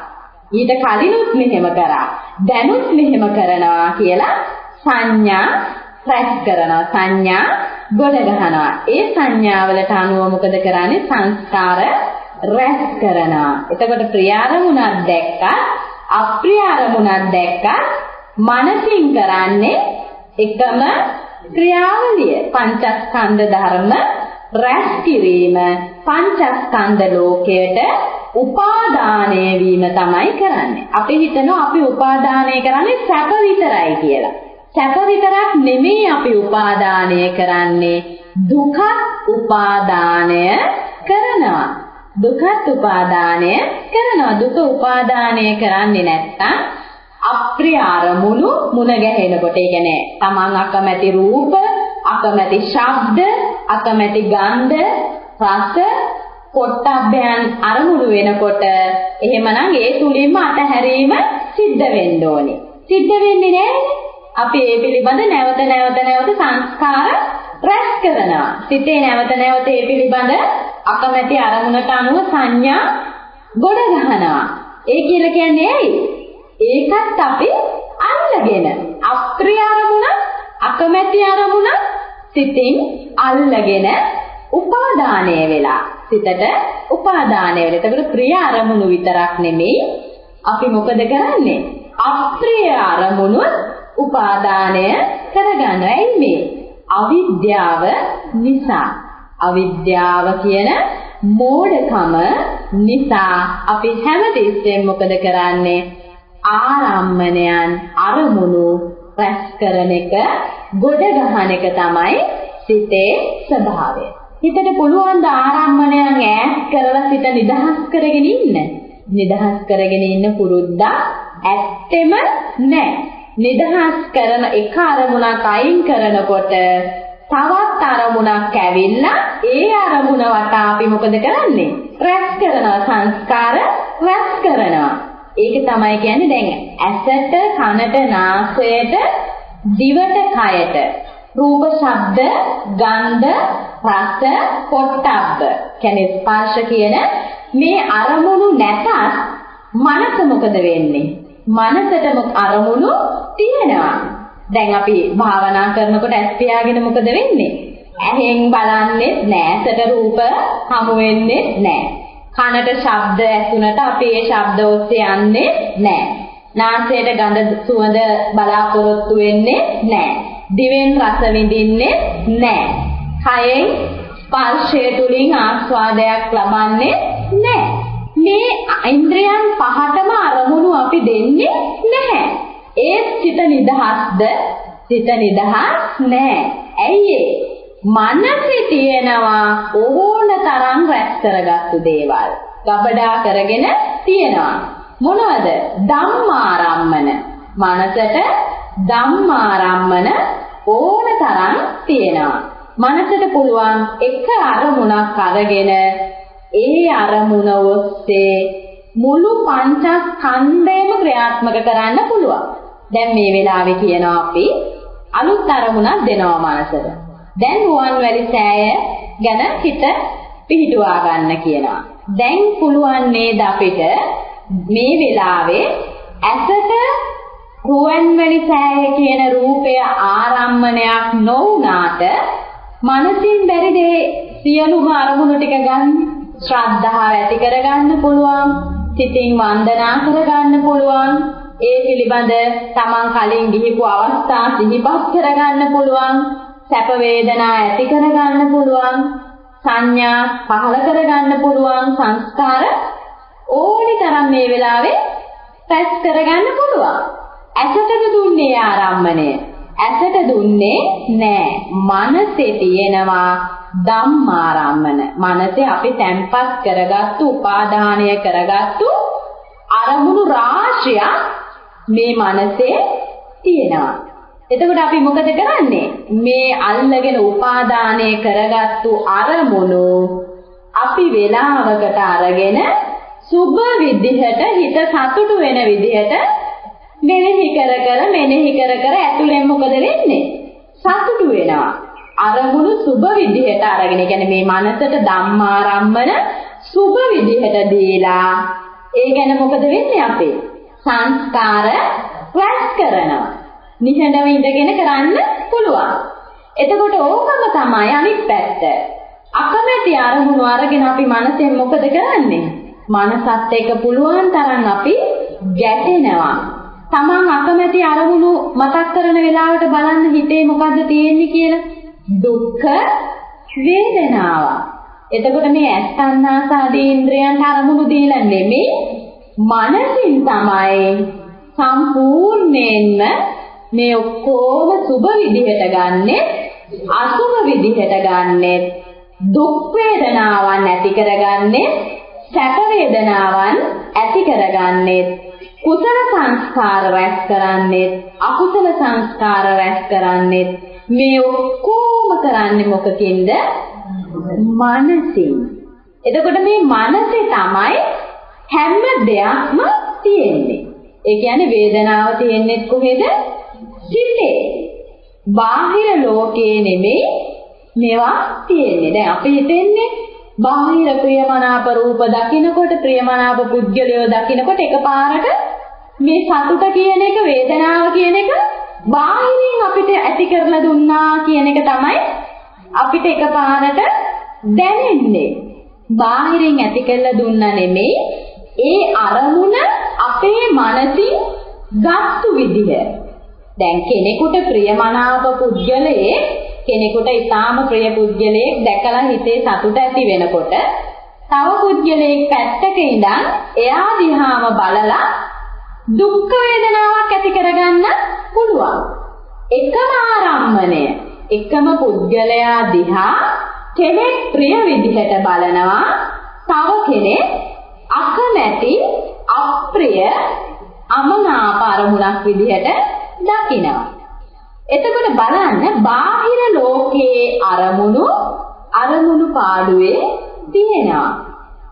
ඊට කලිනුත් මෙහෙම කරා. දැනුත් මෙහෙම කරනවා කියලා සංඥා රැස් කරනවා. සංඥා ගොඩ ගහනවා. ඒ සංඥාවලට අනුව මොකද කරන්නේ? සංස්කාර රැස් කරනවා. එතකොට ප්‍රිය අරමුණක් දැක්කත් අප්‍රිය අරමුණක් දැක්කත් මනසින් කරන්නේ එකම ක්‍රියාවලිය. පංචස්කන්ධ ධර්ම රැස් කිරීම, පංචස්කන්ධ ලෝකයට උපාදානය වීම තමයි කරන්නේ. අපි හිතනවා අපි උපාදානය කරන්නේ සැප විතරයි කියලා. සැප විතරක් නෙමෙයි අපි උපාදානය කරන්නේ, දුක උපාදානය කරනවා. දුකත් උපාදානය කරනවා. දුක උපාදානය කරන්නේ නැත්තම් අප්‍රිය අරමුණු මුණ ගැහෙනකොට, ඒ කියන්නේ තමන් අකමැති රූප, අකමැති ශබ්ද, අකමැති ගන්ධ, රස, පොට්ටබ්බයන් අරමුණු වෙනකොට එහෙමනම් ඒ තුලින්ම අතහැරීම සිද්ධ වෙන්න ඕනේ. සිද්ධ වෙන්නේ නැහැ. අපි ඒ පිළිබඳ නැවත සංස්කාර රැස් කරනවා. සිතේ නැවත ඒ පිළිබඳ අකමැති අරමුණට අනුව සංඥා ගොඩ ගහනවා. ඒ කියලා කියන්නේ ඇයි? ඒකත් අපි අල්ලගෙන අප්‍රිය අරමුණ, අකමැති අරමුණ සිතින් අල්ලගෙන උපාදානය වෙලා, සිතට උපාදානය වෙලා. ඒකට ප්‍රිය අරමුණු විතරක් නෙමෙයි අපි මොකද කරන්නේ? අප්‍රිය අරමුණු උපාදානය කරගන්නවා. එයි මේ අවිද්‍යාව නිසා. අවිද්‍යාව කියන මෝඩකම නිසා අපි හැමතිස්සෙම මොකද කරන්නේ? ආරම්මණයන් අරමුණු රැස් කරන එක, ගොඩ ගහන එක තමයි සිතේ ස්වභාවය. හිතට පුළුවන් ද ආරම්මණයන් ඈත් කරලා සිත නිදහස් කරගෙන ඉන්න? නිදහස් කරගෙන ඉන්න පුරුද්ද ඇත්තෙම නැහැ. නිදහස් කරන එක අරමුණක් අයින් කරනකොට තවත් අරමුණක් ඇවිල්ලා ඒ අරමුණ වටා අපි මොකද කරන්නේ? රැස් කරනවා, සංස්කාර රැස් කරනවා. ඒක තමයි කියන්නේ දැන් ඇසට, කනට, නාසයට, දිවට, කයට රූප, ශබ්ද, ගන්ධ, රස, පොට්ටබ්බ කියන්නේ ස්පර්ශ කියන මේ අරමුණු නැතත් මනස මොකද වෙන්නේ? මනසට අරමුණු තියෙනවා. දැන් අපි භාවනා කරනකොට ඇස් පියාගෙන මොකද වෙන්නේ? ඇහෙන් බලන්නේ නැහැ. ඇසට රූප හමු වෙන්නේ නැහැ. කනට ශබ්ද ඇසුනට අපි ඒ ශබ්ද ඔස්සේ යන්නේ නැහැ. නාසයට ගඳ සුවඳ බලාපොරොත්තු වෙන්නේ නැහැ. දිවෙන් රස විඳින්නේ නැහැ. කයෙන් ස්පර්ශය තුලින් ආස්වාදයක් ලබන්නේ නැහැ. මේ ඉන්ද්‍රයන් පහටම අරමුණු අපි දෙන්නේ නැහැ. ඒ සිත නිදහස්ද? සිත නිදහස් නැහැ. ඇයි ඒ? මනසේ තියෙනවා ඕන තරම් රැස් කරගත්තු දේවල්. ගබඩා කරගෙන තියෙනවා. මොනවද? ධම්මාරම්මන. මනසට ධම්මාරම්මන ඕන තරම් තියෙනවා. මනසට පුළුවන් එක අරමුණක් අරගෙන ඒ අරමුණ ඔස්සේ මුළු පංචස්කන්ධයම ක්‍රියාත්මක කරන්න පුළුවන්. දැන් මේ වෙලාවේ කියනවා අපි අලුත් අරමුණක් දෙනවා මනසට. දැන් රුවන්වැලි සෑය ගැන හිත පිහිටුවා ගන්න කියනවා. දැන් පුළුවන් නේද අපිට මේ වෙලාවේ ඇසට රුවන්වැලි සෑය කියන රූපය ආරම්මණයක් නොවුනාට මනසින් බැරිද සියලුම අරමුණු ටික ගන්න? ශ්‍රද්ධාව ඇති කරගන්න පුළුවන්, සිතින් වන්දනා කරගන්න පුළුවන්, ඒ පිළිබඳ තමන් කලින් ගිහිපු අවස්ථා සිහිපත් කරගන්න පුළුවන්, සැප වේදනා ඇති කරගන්න පුළුවන්, සංඥා පහළ කරගන්න පුළුවන්, සංස්කාර ඕනි තරම් මේ වෙලාවේ රැස් කරගන්න පුළුවන්. ඇසට දුන්නේ ආරම්මණය. ඇසට දුන්නේ නෑ. මනසේ තියෙනවා ධම්මාරම්මන. මනසේ අපි තැම්පත් කරගත්තු, උපාදානය කරගත්තු අරමුණු රාශියක් මේ මනසේ තියෙනවා. එතකොට අපි මොකද කරන්නේ? මේ අල්ලගෙන උපාදානය කරගත්තු අරමුණු අපි වේලාවකට අරගෙන සුබ විදිහට හිත සතුටු වෙන විදිහට මෙනෙහි කර ඇතුලෙන් මොකද වෙන්නේ? සතුටු වෙනවා. අරමුණු සුබ විදිහට අරගෙන, කියන්නේ මේ මනසට ධම්මාරම්මන සුබ විදිහට දීලා ඒ ගැන මොකද වෙන්නේ? අපේ සංස්කාර රැස් කරනවා. නිහඬව ඉඳගෙන කරන්න පුළුවන්. එතකොට ඕකම තමයි අනිත් පැත්ත. අකමැති අරමුණු අරගෙන අපි මනසෙන් මොකද කරන්නේ? මනසත් එක්ක පුළුවන් තරම් අපි ගැටෙනවා. තමන් අකමැති අරමුණු මතක් කරන වෙලාවට බලන්න හිතේ මොකද්ද තියෙන්නේ කියලා. දුක්ඛ වේදනාව. එතකොට මේ අස්තන්නාසාදී ඉන්ද්‍රයන්ට අරමුණු දීලා නෙමෙයි, මනසින් තමයි සම්පූර්ණයෙන්ම මේ ඔක්කොම සුබ විදිහට ගන්නෙ, අසුබ විදිහට ගන්නෙ, දුක් වේදනාවන් ඇති කරගන්නේ, සැප වේදනාවන් ඇති කරගන්නේ, කුසල සංස්කාර රැස් කරන්නේ, අකුසල සංස්කාර රැස් කරන්නේ, මේ ඔක්කොම කරන්නේ මොකකින්ද? මනසින්. එතකොට මේ මනසේ තමයි හැම දෙයක්ම තියෙන්නේ. ඒ කියන්නේ වේදනාව තියෙන්නේ කොහෙද? සිතේ. බාහිර ලෝකේ නෙමෙයි මේවා තියෙන්නේ. දැන් අපි හිතන්නේ බාහිර ප්‍රියමනාප රූප දකින්නකොට, ප්‍රියමනාප පුද්ගලයෝ දකින්නකොට එකපාරට මේ සතුට කියන එක, වේදනාව කියන එක බාහිරින් අපිට ඇති කරලා දුන්නා කියන එක තමයි අපිට එකපාරට දැනෙන්නේ. බාහිරින් ඇති කරලා දුන්නා නෙමෙයි, ඒ අරමුණ අපේ මනසින් ගත්තු විදිහ. දැන් කෙනෙකුට ප්‍රියමනාප පුද්ගලයේ, කෙනෙකුට ඊටාම ප්‍රිය පුද්ගලයෙක් දැකලා හිතේ සතුට ඇති වෙනකොට, තව පුද්ගලයෙක් පැත්තක ඉඳන් එයා දිහාම බලලා දුක් වේදනාවක් ඇති කරගන්න පුළුවන්. එකම ආරම්මණය, එකම පුද්ගලයා දිහා කෙනෙක් ප්‍රිය විදිහට බලනවා, තව කෙනෙක් අකමැති, අප්‍රිය, අමනාප අරමුණක් විදිහට දකිනවා. එතකොට බලන්න, බාහිර ලෝකයේ අරමුණු පාඩුවේ තියෙනවා.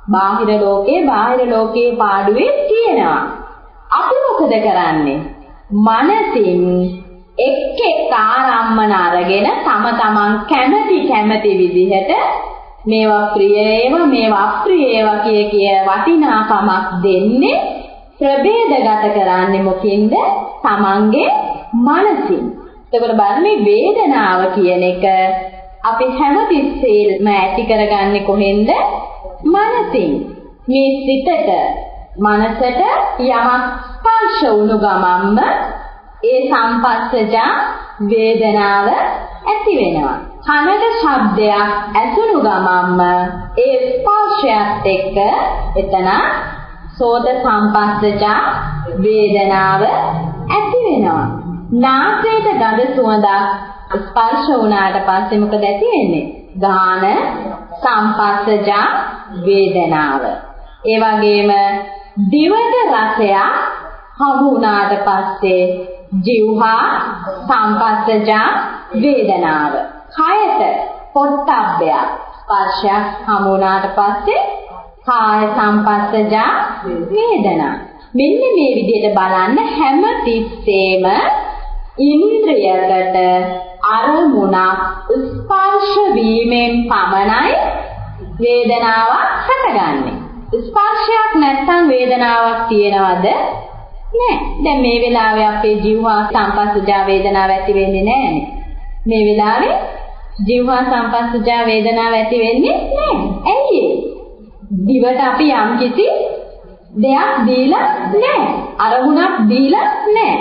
බාහිර ලෝකයේ පාඩුවේ තියෙනවා. අපි මොකද කරන්නේ? මනසින් එක් ආරම්මන අරගෙන තම තමන් කැමති විදිහට මේවා ප්‍රිය ඒවා, මේවා අප්‍රිය ඒවා කිය වටිනාකමක් දෙන්නේ, ප්‍රභේදගත කරන්නේ මොකින්ද? තමන්ගේ මනසින්. එතකොට බලන්න, මේ වේදනාව කියන එක අපි හැමතිස්සෙම ඇති කරගන්නේ කොහෙන්ද? මනසින්. මේ සිතට, මනසට යමක් ස්පර්ශ වුණු ගමන්ම ඒ සංපස්සජා වේදනාව ඇති වෙනවා. කනට ශබ්දයක් ඇසුණු ගමන්ම ඒ ස්පර්ශයත් එක්ක එතන සෝත සංපස්සජා වේදනාව ඇති වෙනවා. නාසයට ගඳ සුවඳක් ස්පර්ශ වුණාට පස්සේ මොකද ඇති වෙන්නේ? ගාන සංපස්සජා වේදනාව. ඒ වගේම දිවට රසයක් හමු වුණාට පස්සේ ජීවහා සංපස්සජා වේදනාව. කයට පොට්ටබ්බයක් ස්පර්ශයක් හමු වුණාට පස්සේ කාය සංපස්සජා වේදනා. මෙන්න මේ විදිහට බලන්න, හැම තිස්සෙම ඉන්ද්‍රියකට අරමුණක් ස්පර්ශ වීමෙන් පමණයි වේදනාවක් හටගන්නේ. ස්පර්ශයක් නැත්නම් වේදනාවක් තියෙනවද? නෑ. දැන් මේ වෙලාවේ අපේ ජීවහා සංපස්සජා වේදනාව ඇති වෙන්නේ නෑනේ. මේ වෙලාවේ ජීවහා සංපස්සජා වේදනාව ඇති වෙන්නේ නෑ. ඇයි? දිවට අපි යම්කිසි දෙයක් දීලා නෑ. අරමුණක් දීලා නෑ.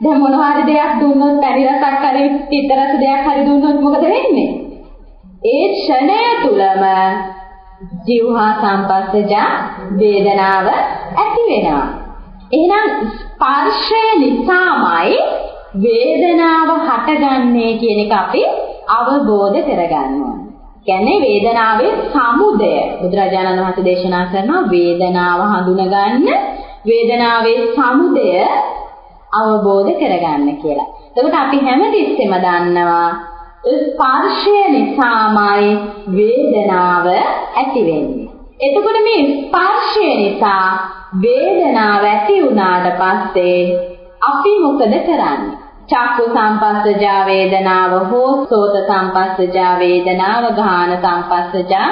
දැන් මොනවා හරි දෙයක් දුන්නොත්, පැණි රසක් හරි පිත්ත රස දෙයක් හරි දුන්නොත් මොකද වෙන්නේ? ඒ ක්ෂණය තුලම ජීවහා සංපස්සජා වේදනාව ඇති වෙනවා. එහෙනම් ස්පර්ශය නිසාමයි වේදනාව හටගන්නේ කියන එක අපි අවබෝධ කරගන්න ඕනේ. කියන්නේ වේදනාවේ සමුදය. බුදුරජාණන් වහන්සේ දේශනා කරනවා වේදනාව හඳුනගන්න, වේදනාවේ සමුදය අවබෝධ කරගන්න කියලා. එතකොට අපි හැමතිස්සෙම දන්නවා ස්පර්ශය නිසාමයි වේදනාව ඇති වෙන්නේ. එතකොට මේ ස්පර්ශය නිසා වේදනාව ඇති වුණාට පස්සේ අපි මොකද කරන්නේ? චක්කු සංපස්සජා වේදනාව හෝ සෝත සංපස්සජා වේදනාව, ගාන සංපස්සජා,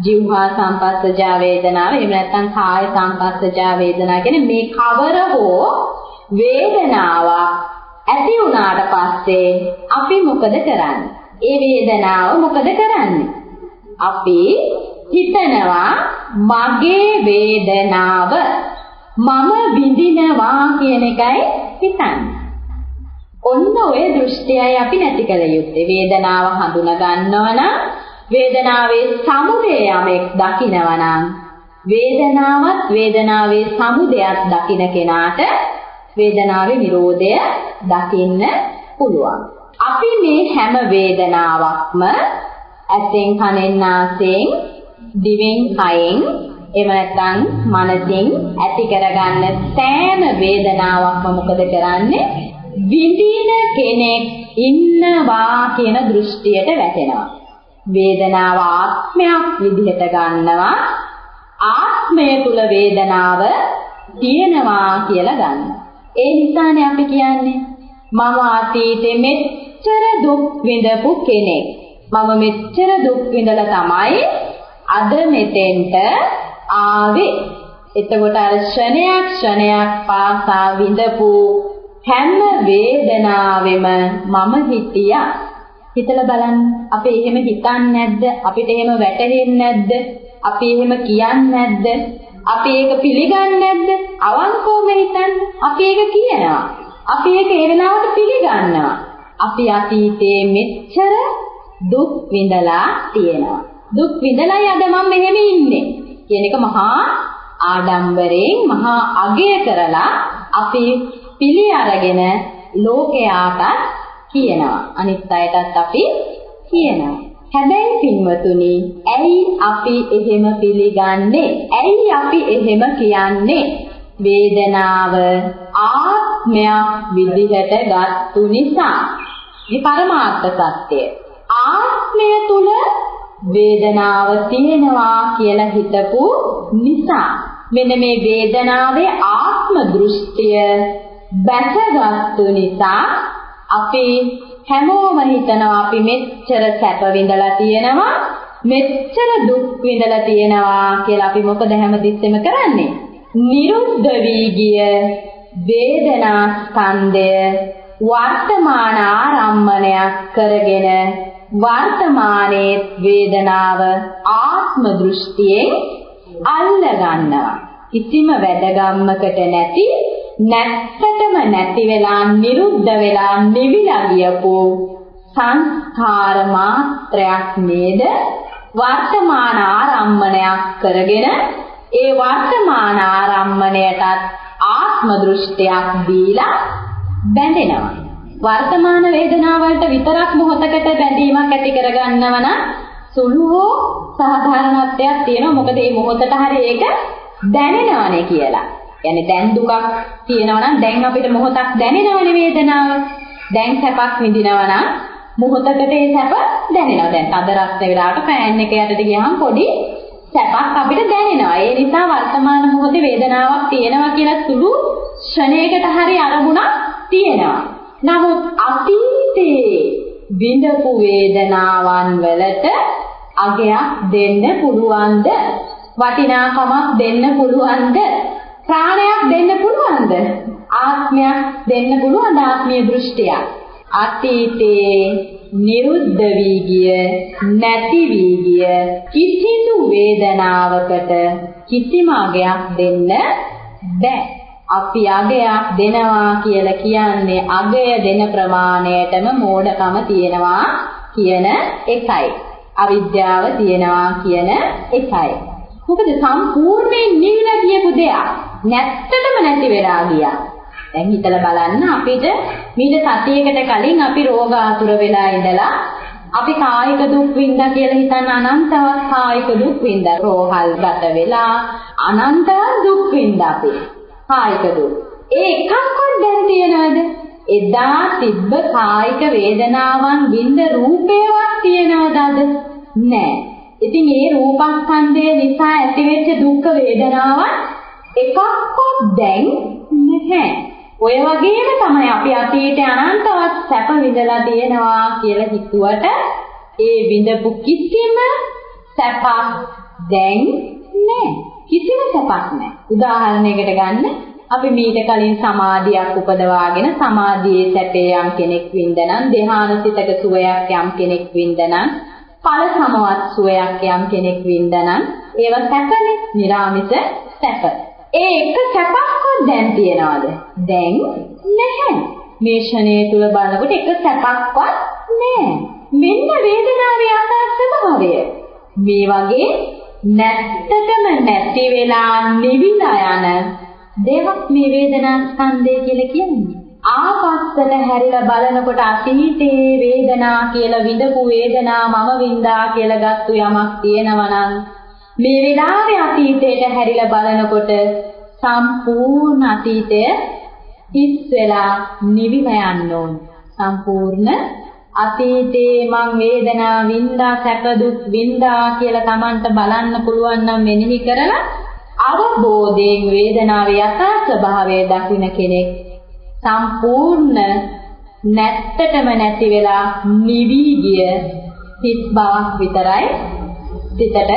જીවහා සංපස්සජා වේදනාව, එහෙම නැත්නම් කාය සංපස්සජා වේදනාව කියන්නේ මේ කවර හෝ වේදනාවක් ඇති වුණාට පස්සේ අපි මොකද කරන්නේ? ඒ වේදනාව මොකද කරන්නේ? අපි හිතනවා මගේ වේදනාව මම විඳිනවා කියන එකයි හිතන්නේ. ඔන්න ඔය දෘෂ්ටියයි අපි නැති කළ යුත්තේ. වේදනාව හඳුනා ගන්නවා නම්, වේදනාවේ සමුදය යමෙක් දකිනවා නම්, වේදනාවත් වේදනාවේ සමුදයත් දකින කෙනාට වේදනාවේ නිරෝධය දකින්න පුළුවන්. අපි මේ හැම වේදනාවක්ම ඇසෙන්, කනෙන්, නාසයෙන්, දිවෙන්, කයෙන්, එහෙම නැත්නම් මනසින් ඇති කරගන්න සෑම වේදනාවක්ම මොකද කරන්නේ? විඳින කෙනෙක් ඉන්නවා කියන දෘෂ්ටියට වැටෙනවා. වේදනාව ආත්මයක් විදිහට ගන්නවා. ආත්මය තුල වේදනාව තියෙනවා කියලා ගන්නවා. ඒ නිසානේ අපි කියන්නේ මම අතීතේ මෙච්චර දුක් විඳපු කෙනෙක්. මම මෙච්චර දුක් විඳලා තමයි අද මෙතෙන්ට ආවේ. එතකොට අර ක්ෂණයක් පාසා විඳපු හැම වේදනාවෙම මම හිතියා. හිතලා බලන්න. අපි එහෙම හිතන්නේ නැද්ද? අපිට එහෙම වැටහෙන්නේ නැද්ද? අපි එහෙම කියන්නේ නැද්ද? අපි ඒක පිළිගන්නේ නැද්ද? අවංකවම හිතන්න. අපි ඒක කියනවා. අපි ඒක ඒ වෙලාවට පිළිගන්නවා. අපි අතීතයේ මෙච්චර දුක් විඳලා තියෙනවා. දුක් විඳලායි අද මම මෙහෙම ඉන්නේ කියන එක මහා ආඩම්බරයෙන්, මහා අගය කරලා අපි පිළි අරගෙන ලෝකයාට කියනවා. අනිත් අයටත් අපි කියනවා. හැබැයි පින්වතුනි, ඇයි අපි එහෙම පිළිගන්නේ? ඇයි අපි එහෙම කියන්නේ? වේදනාව ආත්මයක් විදිහට ගත්තු නිසා. මේ පරමාර්ථ සත්‍යය. ආත්මය තුල වේදනාව තියෙනවා කියලා හිතපු නිසා මෙන්න මේ වේදනාවේ ආත්ම දෘෂ්ටිය බැසගත්තු නිසා අපි හැමෝම හිතනවා අපි මෙච්චර සැප විඳලා තියෙනවා, මෙච්චර දුක් විඳලා තියෙනවා කියලා. අපි මොකද හැමතිස්සෙම කරන්නේ? නිරුද්ධ වී ගිය වේදනා ස්කන්ධය වර්තමාන ආරම්මණයක් කරගෙන වර්තමානයේ වේදනාව ආත්ම දෘෂ්ටියෙන් අල්ල ගන්නවා. කිසිම වැදගම්මකට නැති, නැත්තටම නැති වෙලා, නිරුද්ධ වෙලා, නිවිලා ගියපු සංස්කාර මාත්‍රයක් නේද වර්තමාන ආරම්මණයක් කරගෙන ඒ වර්තමාන ආරම්මණයටත් ආත්ම දෘෂ්ටියක් දීලා බැඳෙනවා. වර්තමාන වේදනාවලට විතරක් මොහොතකට බැඳීමක් ඇති කරගන්නව නම් සුළු හෝ සාධාරණත්වයක් තියෙනවා. මොකද මේ මොහොතට හරි ඒක දැනෙනවනේ කියලා. يعني දැන් දුකක් තියෙනවා නම් දැන් අපිට මොහොතක් දැනෙනවනේ වේදනාව. දැන් සැපක් විඳිනවා නම් මොහොතකට ඒ සැප දැනෙනවා. දැන් අද රස්න වෙලාවට ෆෑන් එක යටට ගියහම පොඩි සැපක් අපිට දැනෙනවා. ඒ නිසා වර්තමාන මොහොතේ වේදනාවක් තියෙනවා කියලා සුළු ක්ෂණයකට හරි අරමුණක් තියෙනවා. නමුත් අතීතයේ විඳපු වේදනාවන් වලට අගයක් දෙන්න පුළුවන්ද? වටිනාකමක් දෙන්න පුළුවන්ද? ප්‍රාණයක් දෙන්න පුළුවන්ද? ආත්මයක් දෙන්න පුළුවන්ද? ආත්මීය දෘෂ්ටියක්. අතීතයේ නිරුද්ධ වී ගිය, නැති වී ගිය කිසිදු වේදනාවකට කිසිම අගයක් දෙන්න බෑ. අපි අගයක් දෙනවා කියලා කියන්නේ අගය දෙන ප්‍රමාණයටම මෝඩකම තියෙනවා කියන එකයි. අවිද්‍යාව තියෙනවා කියන එකයි. මොකද සම්පූර්ණයෙන් නිවිලා ගියපු දෙයක් නැත්තටම නැති වෙලා ගියා. දැන් හිතලා බලන්න, අපිට මීට සතියකට කලින් අපි රෝගාතුර වෙලා ඉඳලා අපි කායික දුක් විඳා කියලා හිතන අනන්තවත් කායික දුක් විඳා රෝහල් ගත වෙලා අනන්තවත් දුක් විඳා අපි කායික දුක්. ඒ එකක්වත් දැන් තියනවද? එදා තිබ්බ කායික වේදනාවන් විඳ රූපේවත් තියනවද අද? නෑ. ඉතින් මේ රූපස්කන්ධය නිසා ඇතිවෙච්ච දුක් වේදනාවන් එකක්වත් දැන් නැහැ. ඔය වගේම තමයි අපි අතීතේ අනන්තවත් සැප විඳලා තියෙනවා කියලා හිතුවට ඒ විඳපු කිසිම සැපක් දැන් නැහැ. කිසිම සැපක් නැහැ. උදාහරණයකට ගන්න අපි මීට කලින් සමාධියක් උපදවාගෙන සමාධියේ සැපේ යම් කෙනෙක් විඳනනම් ධ්‍යානසිතක සුවයක් යම් කෙනෙක් විඳනනම් ඵල සමවත් සුවයක් යම් කෙනෙක් විඳනනම් ඒව සැපනේ, නිරාමිස සැප. ඒ එක සැපක්වත් දැන් තියනවද? දැන් නැහැ. මේ ෂණයේ තුල බලනකොට එක සැපක්වත් නැහැ. මෙන්න වේදනාවේ යථා ස්වභාවය. මේ වගේ නැත්තටම නැති වෙලා නිවිලා යන දෙයක් මේ වේදනා ස්කන්ධය කියලා කියන්නේ. ආපස්සට හැරිලා බලනකොට අතීතයේ වේදනා කියලා විඳපු වේදනා මම වින්දා කියලා ගත්තු යමක් තියෙනවා නම් මේ වෙලාවේ අතීතයට හැරිලා බලනකොට සම්පූර්ණ අතීතය හිස් වෙලා නිවිලා යන්න ඕන. සම්පූර්ණ අතීතේ මං වේදනා වින්දා සැප දුක් වින්දා කියලා Tamanට බලන්න පුළුවන් නම් මෙනෙහි කරලා අවබෝධයෙන් වේදනාවේ යථා ස්වභාවය දකින්න කෙනෙක් සම්පූර්ණ නැත්තටම නැති වෙලා නිවි ගිය හිස් බවක් විතරයි සිතට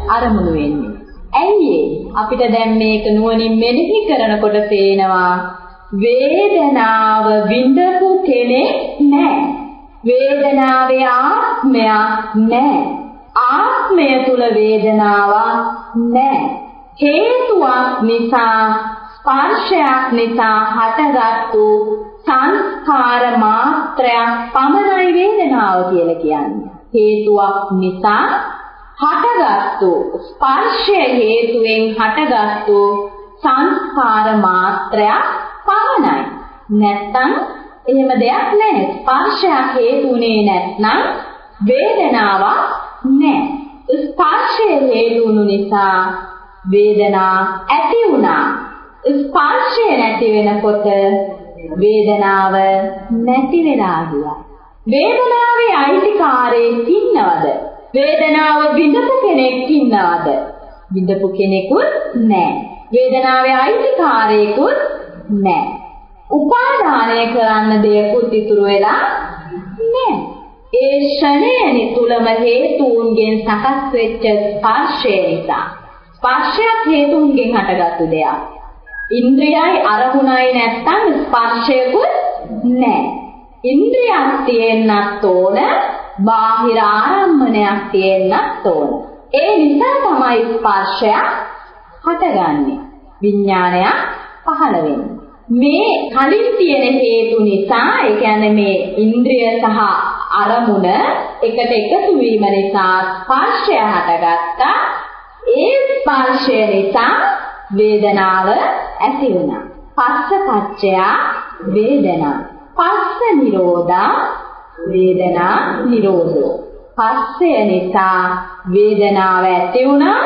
අරමුණු වෙන්නේ. ඇයි අපිට දැන් මේක නුවණින් මෙනෙහි කරනකොට පේනවා වේදනාව විඳපු කෙනෙක් නැහැ. වේදනාවේ ආත්මයක් නැහැ. ආත්මය තුල වේදනාවක් නැහැ. හේතුවක් නිසා ස්පර්ශයක් නිසා හටගත්තු සංස්කාර මාත්‍රයක් පමණයි වේදනාව කියලා කියන්නේ. හේතුවක් නිසා හටගත්තු ස්පර්ශය හේතුවෙන් හටගත්තු සංස්කාර මාත්‍රයක් පමණයි. නැත්තම් එහෙම දෙයක් නැහැ. ස්පර්ශයක් හේතුුනේ නැත්නම් වේදනාවක් නැහැ. ස්පර්ශය හේතුුණු නිසා වේදනා ඇති වුණා. ස්පර්ශය නැති වෙනකොට වේදනාව නැති වෙලා ගියා. වේදනාවේ අයිතිකාරයෙක් ඉන්නවද? වේදනාව විඳපු කෙනෙක් ඉන්නවද? විඳපු කෙනෙකුත් නැහැ. වේදනාවේ අයිතිකාරයෙකුත් නැහැ. උපාදානය කරන්න දෙයක්වත් ඉතුරු වෙලා නැහැ. ඒ ෂණයනි තුලම හේතුන්ගෙන් සකස් වෙච්ච ස්පර්ශය නිසා ස්පර්ශයක් හේතුන්ගෙන් හටගත්තු දෙයක්. ඉන්ද්‍රියයි අරමුණයි නැත්තම් ස්පර්ශයකුත් නැහැ. ඉන්ද්‍රියක් තියෙන්නත් ඕන, බාහිර ආරම්මණයක් තියෙන්නත් ඕන. ඒ නිසා තමයි ස්පර්ශයක් හටගන්නේ. විඥානයක් පහළ වෙන්නේ. මේ කලින් තියෙන හේතු නිසා, ඒ කියන්නේ මේ ඉන්ද්‍රිය සහ අරමුණ එකට එකතු වීම නිසා ස්පර්ශය හටගත්තා. ඒ ස්පර්ශය නිසා වේදනාව ඇති වුණා. පස්සපච්චය වේදනා. පස්ස නිරෝධා වේදනා නිරෝධෝ. පස්සය නිසා වේදනාව ඇති වුණා.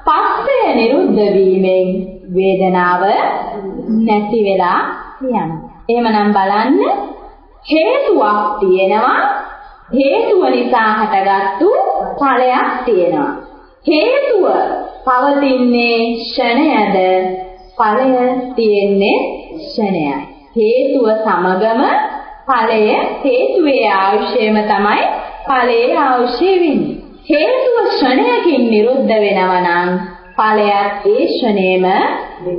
පස්සය නිරුද්ධ වීමෙන් වේදනාව නැති වෙලා යනවා. එහෙමනම් බලන්න හේතුවක් තියෙනවා. හේතුව නිසා හටගත්තු ඵලයක් තියෙනවා. හේතුව පවතින්නේ ෂණයද, ඵලය තියෙන්නේ ෂණයයි. හේතුව සමගම ඵලය, හේතුවේ ආයුෂයම තමයි ඵලයේ ආයුෂය වෙන්නේ. හේතුව ෂණයකින් නිරුද්ධ වෙනවා නම් ඵලයත් ඒ ෂණේම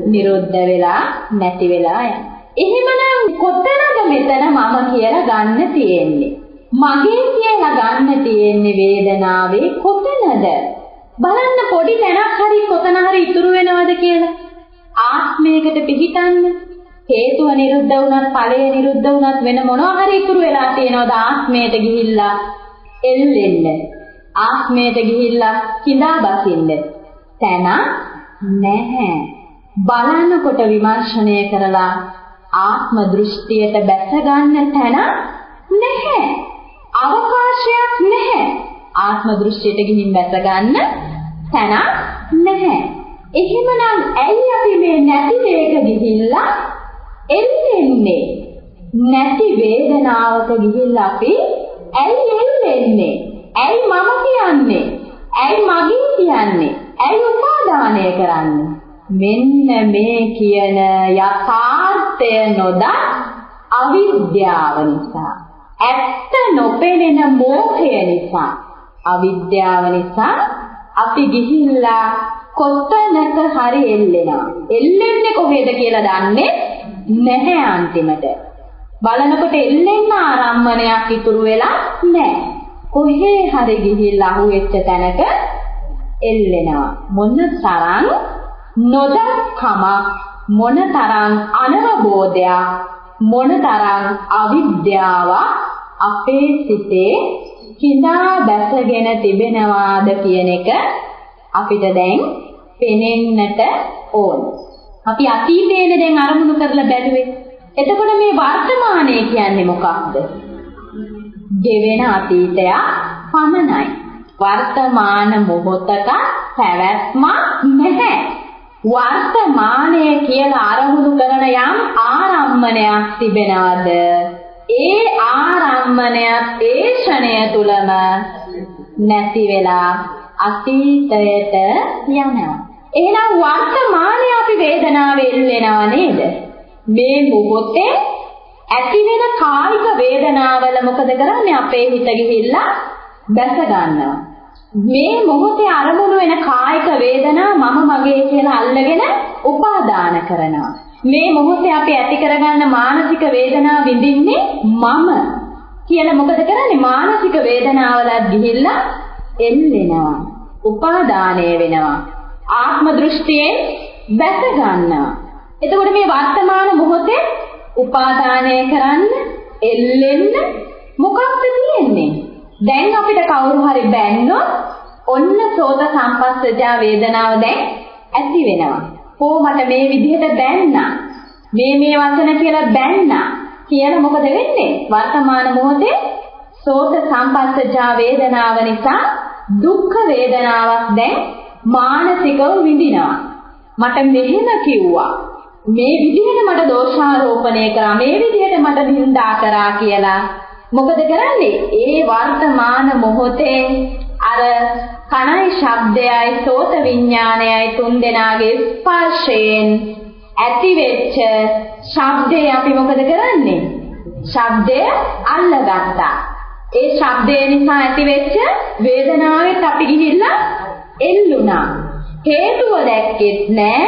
නිරුද්ධ වෙලා නැති වෙලා යනවා. එහෙමනම් කොතනද මෙතන මම කියලා ගන්න තියෙන්නේ? මගේ කියලා ගන්න තියෙන්නේ වේදනාවේ කොතනද? බලන්න පොඩි තැනක් හරි කොතන හරි ඉතුරු වෙනවද කියලා. ආත්මයකට පිහිටන්න. හේතුව නිරුද්ධ වුණත් ඵලය නිරුද්ධ වුණත් වෙන මොනවා හරි ඉතුරු වෙලා තියෙනවද ආත්මයට ගිහිල්ලා එල්ලෙන්න? ආත්මයට ගිහිල්ලා කිඳා බසින්න තැන නැහැ. බලනකොට විමර්ශනය කරලා ආත්ම දෘෂ්ටියට බැස ගන්න තැන නැහැ. අවකාශ ස්පර්ශයක් නැහැ. ආත්ම දෘෂ්ටියට ගිහින් බැස ගන්න තැනක් නැහැ. එහෙමනම් ඇයි අපි මේ නැති වේග ගිහිල්ලා එල්ලෙන්නේ? නැති වේදනාවක ගිහිල්ලා අපි ඇයි එල්ලෙන්නේ? ඇයි මම කියන්නේ? ඇයි මගේ කියන්නේ? ඇයි උපාදානය කරන්නේ? මෙන්න මේ කියන යථාර්ථය නොදත් අවිද්‍යාව නිසා, ඇත්ත නොපෙනෙන මෝහය නිසා, අවිද්‍යාව නිසා අපි ගිහිල්ලා කොතනක හරි එල්ලෙනවා. එල්ලෙන්නේ කොහෙද කියලා දන්නේ නැහැ. අන්තිමට බලනකොට එල්ලෙන්න ආරම්මණයක් ඉතුරු වෙලා නැහැ. කොහේ හරි ගිහිල්ලා අහුවෙච්ච තැනක එල්ලෙනවා. මොන තරම් නොදක්කම, මොන තරම් අනවබෝධයක්, මොන තරම් අවිද්‍යාවක් අපේ සිතේ කිඳා බැසගෙන තිබෙනවාද කියන එක අපිට දැන් පෙනෙන්නට ඕන. අපි අතීතයේනේ දැන් අරමුණු කරලා බැලුවේ. එතකොට මේ වර්තමානය කියන්නේ මොකක්ද? ගෙවෙන අතීතයක් පමණයි. වර්තමාන මොහොතක පැවැත්මක් නැහැ. වර්තමානය කියලා අරමුණු කරන යම් ආරම්මණයක් තිබෙනවද? ඒ ආරම්මණයත් ඒ ක්ෂණය තුලම නැති වෙලා අතීතයට යනවා. එහෙනම් වර්තමානයේ අපි වේදනාවෙ එල්ලෙනව නේද? මේ මොහොතේ ඇති වෙන කායික වේදනාවල මොකද කරන්නේ? අපේ හිත ගිහිල්ලා දැස ගන්නවා. මේ මොහොතේ අරමුණු වෙන කායික වේදනා මම මගේ කියලා අල්ලගෙන උපාදාන කරනවා. මේ මොහොතේ අපි ඇති කරගන්න මානසික වේදනා විඳින්නේ මම කියලා මොකද කරන්නේ? මානසික වේදනාවලත් ගිහිල්ලා එල්ලෙනවා. උපාදානය වෙනවා. ආත්ම දෘෂ්ටියෙන් දැස ගන්නවා. එතකොට මේ වර්තමාන මොහොතේ උපාදානය කරන්න, එල්ලෙන්න මොකක්ද තියෙන්නේ? දැන් අපිට කවුරු හරි බැන්නොත් ඔන්න සෝත සම්පස්සජා වේදනාව දැන් ඇති වෙනවා. කොහොමද මේ විදිහට බැන්නා? මේ වචන කියලා බැන්නා කියලා මොකද වෙන්නේ? වර්තමාන මොහොතේ සෝත සම්පස්සජා වේදනාව නිසා දුක්ඛ වේදනාවක් දැන් මානසිකව විඳිනවා. මට මෙහෙම කිව්වා, මේ විදිහට මට දෝෂාරෝපණය කරා, මේ විදිහට මට නිඳා කරා කියලා මොකද කරන්නේ? ඒ වර්තමාන මොහොතේ අර කනයි ශබ්දයයි සෝත විඥානයයි තුන් දෙනාගේ ස්පර්ශයෙන් ඇතිවෙච්ච ශබ්දේ අපි මොකද කරන්නේ? ශබ්දය අල්ලගත්තා. ඒ ශබ්දය නිසා ඇතිවෙච්ච වේදනාවෙත් අපි ගිහිල්ලා එල්ලුණා. හේතුව දැක්කෙත් නෑ,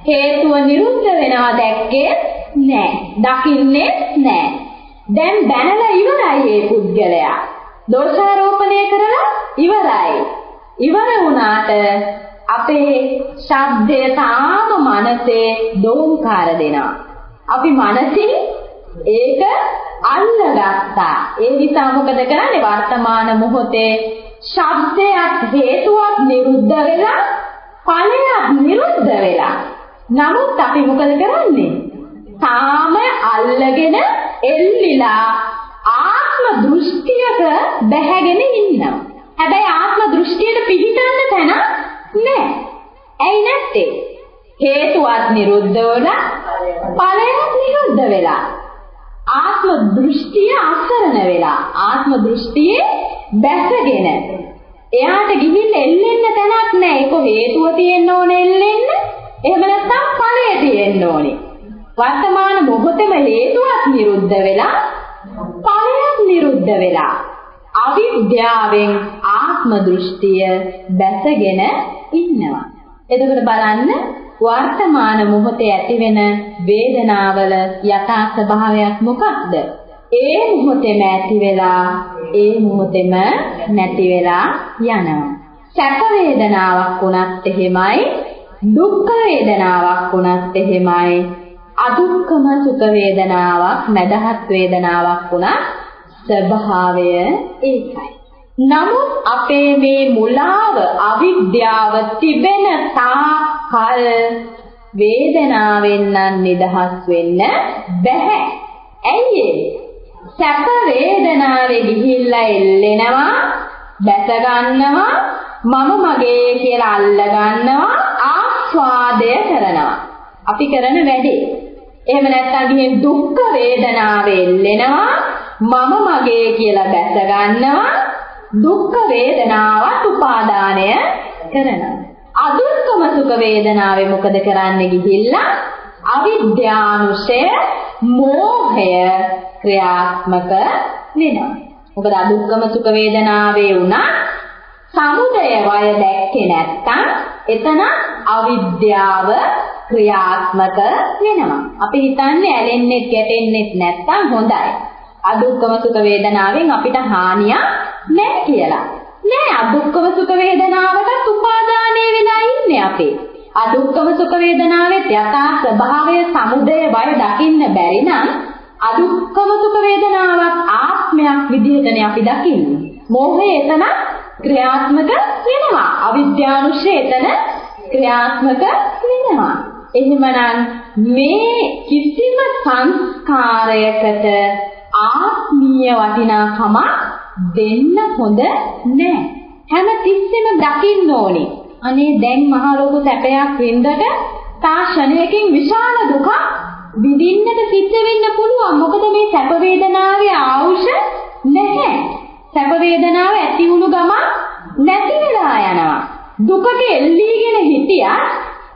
හේතුව නිරුද්ධ වෙනවා දැක්කෙත් නෑ, දකින්නේ නෑ. දැන් බැනලා ඉවරයි මේ පුද්ගලයා. දෝෂාරෝපණය කරලා ඉවරයි. ඉවර වුණාට අපේ ශබ්දය තාම මනසේ දෝංකාර දෙනවා. අපි මනසින් ඒක අල්ලගත්තා. ඒ නිසා මොකද කරන්නේ? වර්තමාන මොහොතේ ශබ්දයක් හේතුවක් නිරුද්ධ වෙලා, ඵලයක් නිරුද්ධ වෙලා. නමුත් අපි මොකද කරන්නේ? තාම අල්ලගෙන එල්ලිලා ආත්ම දෘෂ්ටියක බැහැගෙන ඉන්නවා. හැබැයි ආත්ම දෘෂ්ටියට පිහිටන්න තැන නැහැ. ඇයි නැත්තේ? හේතුවත් නිරුද්ධ වෙලා, ඵලයක් නිරුද්ධ වෙලා. ආත්ම දෘෂ්ටිය අසරණ වෙලා, ආත්ම දෘෂ්ටියේ බැසගෙන එයාට ගිහින් එල්ලෙන්න තැනක් නැහැ. ඒක හේතුව තියෙන්න ඕනේ එල්ලෙන්න. එහෙම නැත්නම් ඵලය තියෙන්න ඕනේ. වර්තමාන මොහොතේම හේතුවක් නිරුද්ධ වෙලා, ඵලයක් නිරුද්ධ වෙලා. අවිද්‍යාවෙන් ආත්ම දෘෂ්ටිය බැසගෙන ඉන්නවා. එතකොට බලන්න වර්තමාන මොහොතේ ඇතිවෙන වේදනාවල යථා ස්වභාවයක් මොකක්ද? ඒ මොහොතේම ඇති වෙලා, ඒ මොහොතේම නැති වෙලා යනවා. සැප වේදනාවක් වුණත් එහෙමයි, දුක්ඛ වේදනාවක් වුණත් එහෙමයි, අදුක්ඛම සුඛ වේදනාවක්, මදහත් වේදනාවක් වුණත් ස්වභාවය ඒකයි. නමුත් අපේ මේ මුලාව, අවිද්‍යාව තිබෙන තාකල් වේදනාවෙන් නිදහස් වෙන්න බැහැ. ඇයි සැප වේදනාවේ ගිහිල්ලා එල්ලෙනවා, බැස ගන්නවා, මම මගේ කියලා අල්ල ගන්නවා, ආස්වාදය කරනවා. අපි කරන වැඩේ. එහෙම නැත්නම් ගිහින් දුක් වේදනාවේ එල්ලෙනවා, මම මගේ කියලා බැස ගන්නවා, දුක් වේදනාවත් උපාදානය කරනවා. අදුක්කම සුඛ වේදනාවේ මොකද කරන්නේ ගිහිල්ලා? අවිද්‍යානුසය, මෝහය ක්‍රියාත්මක වෙනවා. මොකද අදුක්කම සුඛ වේදනාවේ උනා සමුදය වය දැක්කේ නැත්තම් එතන අවිද්‍යාව ක්‍රියාත්මක වෙනවා. අපි හිතන්නේ ඇලෙන්නේ ගැටෙන්නේ නැත්තම් හොඳයි. අදුක්කම සුඛ වේදනාවෙන් අපිට හානියක් නැහැ කියලා. නෑ, අදුක්කම සුඛ වේදනාවට උපාදානය වෙලා ඉන්නේ අපි. අදුක්කම සුඛ වේදනාවෙත් යථා ස්වභාවය සමුදය වය දකින්න බැරි නම් අදුක්කම සුඛ වේදනාවක් ආත්මයක් විදිහටනේ අපි දකින්නේ. මෝහය එතන ක්‍රියාත්මක වෙනවා. අවිද්‍යානුෂය එතන ක්‍රියාත්මක වෙනවා. එහෙමනම් මේ කිසිම සංස්කාරයකට ආත්මීය වටිනාකමක් දෙන්න හොඳ නෑ. හැම තිස්සෙම දකින්න ඕනේ. අනේ දැන් මහ ලොකු සැපයක් වින්දට තාක්ෂණයකින් විශාල දුකක් විඳින්නට සිද්ධ වෙන්න පුළුවන්. මොකද මේ සැප වේදනාවේ ආයුෂ නැහැ. සැප වේදනාව ඇති වුණු ගමන් නැති වෙලා යනවා. දුකට එල්ලීගෙන හිටියා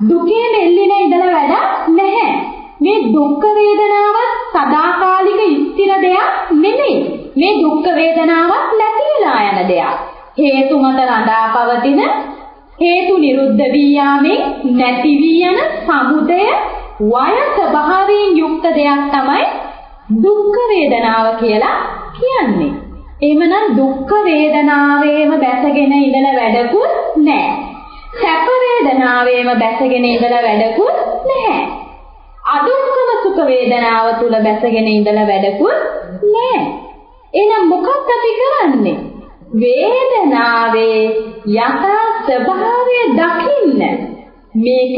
දුකෙන් එල්ලිලා ඉඳලා වැඩක් නැහැ. මේ දුක් වේදනාව සදාකාලික ස්ථිර දෙයක් නෙමෙයි. මේ දුක් වේදනාවක් නැති වෙලා යන දෙයක්. හේතු මත රඳා පවතින, හේතු නිරුද්ධ වී යාමෙන් නැති වී යන සමුදය වය ස්වභාවයෙන් යුක්ත දෙයක් තමයි දුක් වේදනාව කියලා කියන්නේ. එහෙමනම් දුක් වේදනාවේම බැසගෙන ඉඳලා වැඩකුත් නැහැ. සැප වේදනාවේම බැසගෙන ඉඳලා වැඩකුත් නැහැ. අදුක්කම සුඛ වේදනාව තුල බැසගෙන ඉඳලා වැඩකුත් නැහැ. එහෙනම් මොකක්ද අපි කරන්නේ? වේදනාවේ යථා ස්වභාවය දකින්න. මේක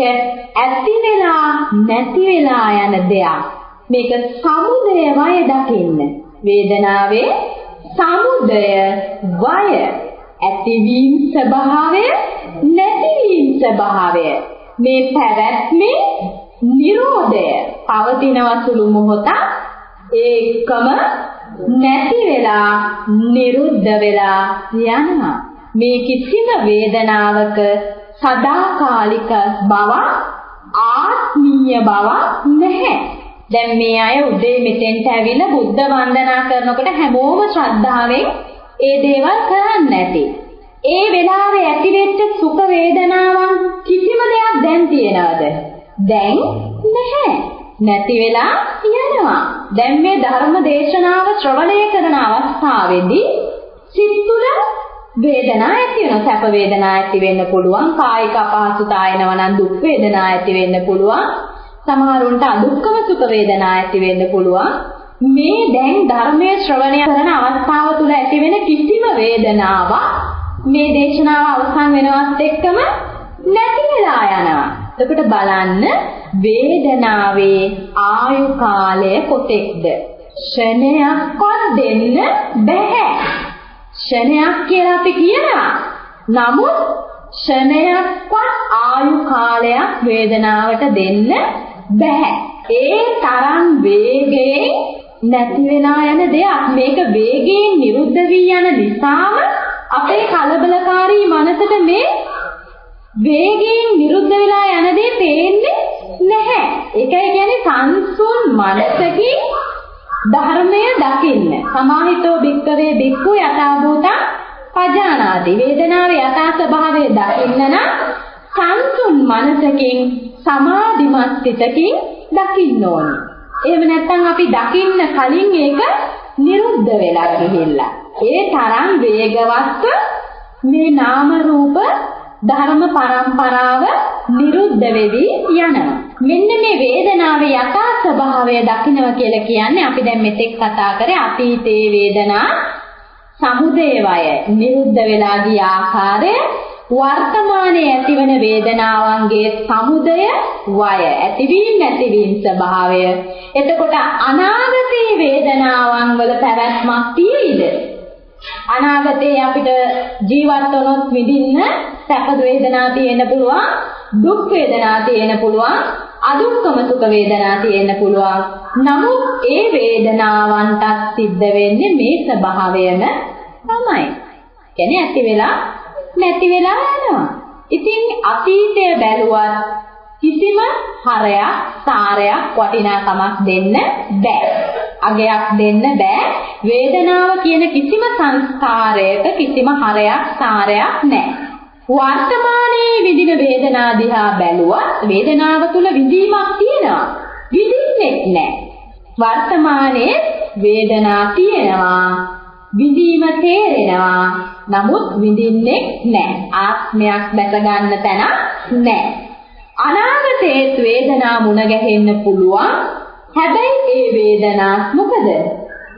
ඇති වෙලා නැති වෙලා යන දෙයක්. මේක සමුදය වය දකින්න. වේදනාවේ සමුදය වය, ඇතිවීම ස්වභාවය, නැතිවීම ස්වභාවය, මේ පැවැත්මේ නිරෝධය, පවතිනවා සුළු මොහොතක් ඒකම නැති වෙලා නිරුද්ධ වෙලා යනවා. මේ කිසිම වේදනාවක සදාකාලික බව, ආත්මීය බව නැහැ. දැන් මේ අය උදේ මෙතෙන්ට ඇවිල්ලා බුද්ධ වන්දනා කරනකොට හැමෝම ශ්‍රද්ධාවෙන් ඒ දේවල් කරන්නේ නැති. ඒ වෙලාවේ ඇතිවෙච්ච සුඛ වේදනාවන් කිසිම දෙයක් දැන් තියනවද? දැන් නැහැ. නැති වෙලා යනවා. දැන් මේ ධර්ම දේශනාව ශ්‍රවණය කරන අවස්ථාවේදී සිත් තුළ වේදනා ඇති වෙනවා. සැප වේදනා ඇති වෙන්න පුළුවන්. කායික අපහසුතා එනවා නම් දුක් වේදනා ඇති වෙන්න පුළුවන්. සමහරුන්ට අදුක්කම සුඛ වේදනා ඇති වෙන්න පුළුවන්. මේ දැන් ධර්මයේ ශ්‍රවණය කරන අවස්ථාව තුළ ඇති වෙන කිසිම වේදනාවක් මේ දේශනාව අවසන් වෙනවත් එක්කම නැති වෙලා යනවා. එතකොට බලන්න වේදනාවේ ආයු කාලය කොතෙක්ද? ක්ෂණයක්වත් දෙන්න බෑ. ක්ෂණයක් කියලා අපි කියනවා. නමුත් ක්ෂණයක්වත් ආයු කාලයක් වේදනාවට දෙන්න බෑ. ඒ තරම් වේගයෙන් නැති වෙලා යන දෙයක්. මේක වේගයෙන් නිරුද්ධ වී යන නිසාම අපේ කලබලකාරී මනසට මේ වේගයෙන් නිරුද්ධ වෙලා යන දේ පේන්නේ නැහැ. ඒකයි කියන්නේ සංසුන් මනසකින් ධර්මය දකින්න. සමාහිතෝ භික්ඛවේ භික්ඛු යථා භූතං පජානාති. වේදනාවේ යථා ස්වභාවය දකින්න නම් සංසුන් මනසකින් සමාධිමත් සිතකින් දකින්න ඕනේ. එහෙම නැත්නම් අපි දකින්න කලින් ඒක නිරුද්ධ වෙලා ගිහිල්ලා. ඒ තරම් වේගවත්ව මේ නාම රූප ධර්ම පරම්පරාව නිරුද්ධ වෙවි යනවා. මෙන්න මේ වේදනාවේ යථා ස්වභාවය දකින්නවා කියලා කියන්නේ අපි දැන් මෙතෙක් කතා කරේ අතීතයේ වේදනා සමුදය වය නිරුද්ධ වෙලා ගිය ආකාරය, වර්තමානයේ ඇතිවන වේදනාවන්ගේ සමුදය වය ඇතිවීම නැතිවීම ස්වභාවය, එතකොට අනාගතයේ වේදනාවන් වල පැවැත්මක් තියෙයිද? අනාගතයේ අපිට ජීවත් වුණොත් විඳින්න සැප වේදනා තියෙන්න පුළුවන්, දුක් වේදනා තියෙන්න පුළුවන්, අදුක්කම සුඛ වේදනා තියෙන්න පුළුවන්. නමුත් ඒ වේදනාවන්ට සිද්ධ වෙන්නේ මේ ස්වභාවයම තමයි. කියන්නේ ඇති වෙලා නැති වෙලා යනවා. ඉතින් අතීතය බැලුවත් කිසිම හරයක්, සාරයක්, වටිනාකමක් දෙන්න බෑ. අගයක් දෙන්න බෑ. වේදනාව කියන කිසිම සංස්කාරයක කිසිම හරයක්, සාරයක් නැහැ. වර්තමානයේ විඳින වේදනා දිහා බැලුවත් වේදනාව තුල විඳීමක් තියෙනවා. විඳින්නෙත් නැහැ. වර්තමානයේ වේදනා තියෙනවා. විඳීම තේරෙනවා. නමුත් විඳින්නේ නැහැ. ආත්මයක් දැක ගන්න තැන නැහැ. අනාගතයේ වේදනා මුණ ගැහෙන්න පුළුවන්. හැබැයි ඒ වේදනා මොකද?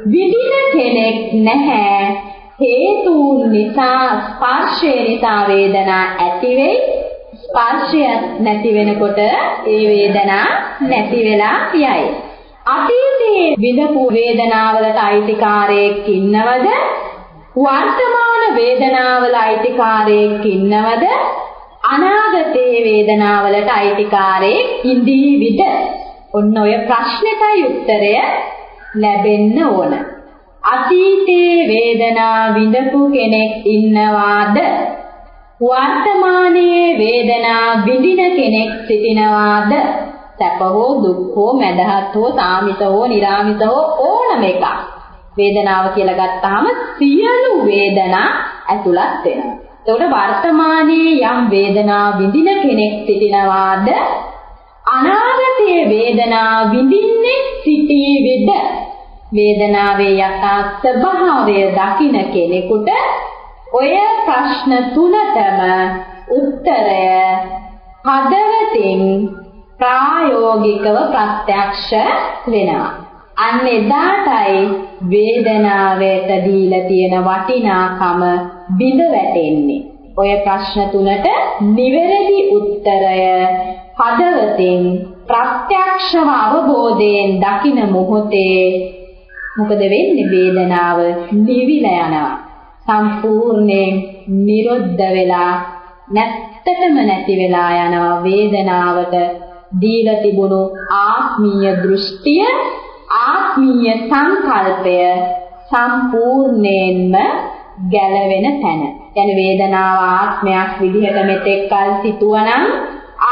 විඳින කෙනෙක් නැහැ. හේතුන් නිසා ස්පර්ශය නිසා වේදනා ඇති වෙයි. ස්පර්ශය නැති වෙනකොට ඒ වේදනා නැති වෙලා යයි. අතීතයේ විඳපු වේදනාවලට අයිතිකාරයෙක් ඉන්නවද? වර්තමාන වේදනාවල අයිතිකාරයෙක් ඉන්නවද? අනාගතයේ වේදනාවලට අයිතිකාරයෙක් ඉඳීවිද? ඔන්න ඔය ප්‍රශ්නෙටයි උත්තරය ලැබෙන්න ඕන. අතීතයේ වේදනා විඳපු කෙනෙක් ඉන්නවාද? වර්තමානයේ වේදනා විඳින කෙනෙක් සිටිනවාද? සැප හෝ දුක් හෝ මැදහත් හෝ සාමිත හෝ නිරාමිත හෝ ඕනම එකක්. වේදනාව කියලා ගත්තාම සියලු වේදනා ඇතුළත් වෙනවා. එතකොට වර්තමානයේ යම් වේදනා විඳින කෙනෙක් සිටිනවාද? අනාගතයේ වේදනා විඳින්නේ සිටීවිද? වේදනාවේ යථා ස්වභාවය දකින කෙනෙකුට ඔය ප්‍රශ්න තුනටම උත්තරය හදවතින් ප්‍රායෝගිකව ප්‍රත්‍යක්ෂ වෙනවා. අන්න එදාටයි වේදනාවට දීලා තියෙන වටිනාකම බිඳ වැටෙන්නේ. ඔය ප්‍රශ්න තුනට නිවැරදි උත්තරය හදවතින් ප්‍රත්‍යක්ෂව අවබෝධයෙන් දකින මොහොතේ මොකද වෙන්නේ? වේදනාව නිවිලා යනවා. සම්පූර්ණයෙන් නිරොද්ධ වෙලා නැත්තටම නැති වෙලා යනවා. වේදනාවට දීලා තිබුණු ආත්මීය දෘෂ්ටිය, ආත්මීය සංකල්පය සම්පූර්ණයෙන්ම ගැලවෙන තැන. يعني වේදනාව ආත්මයක් විදිහට මෙතෙක් කල් සිටුවනම්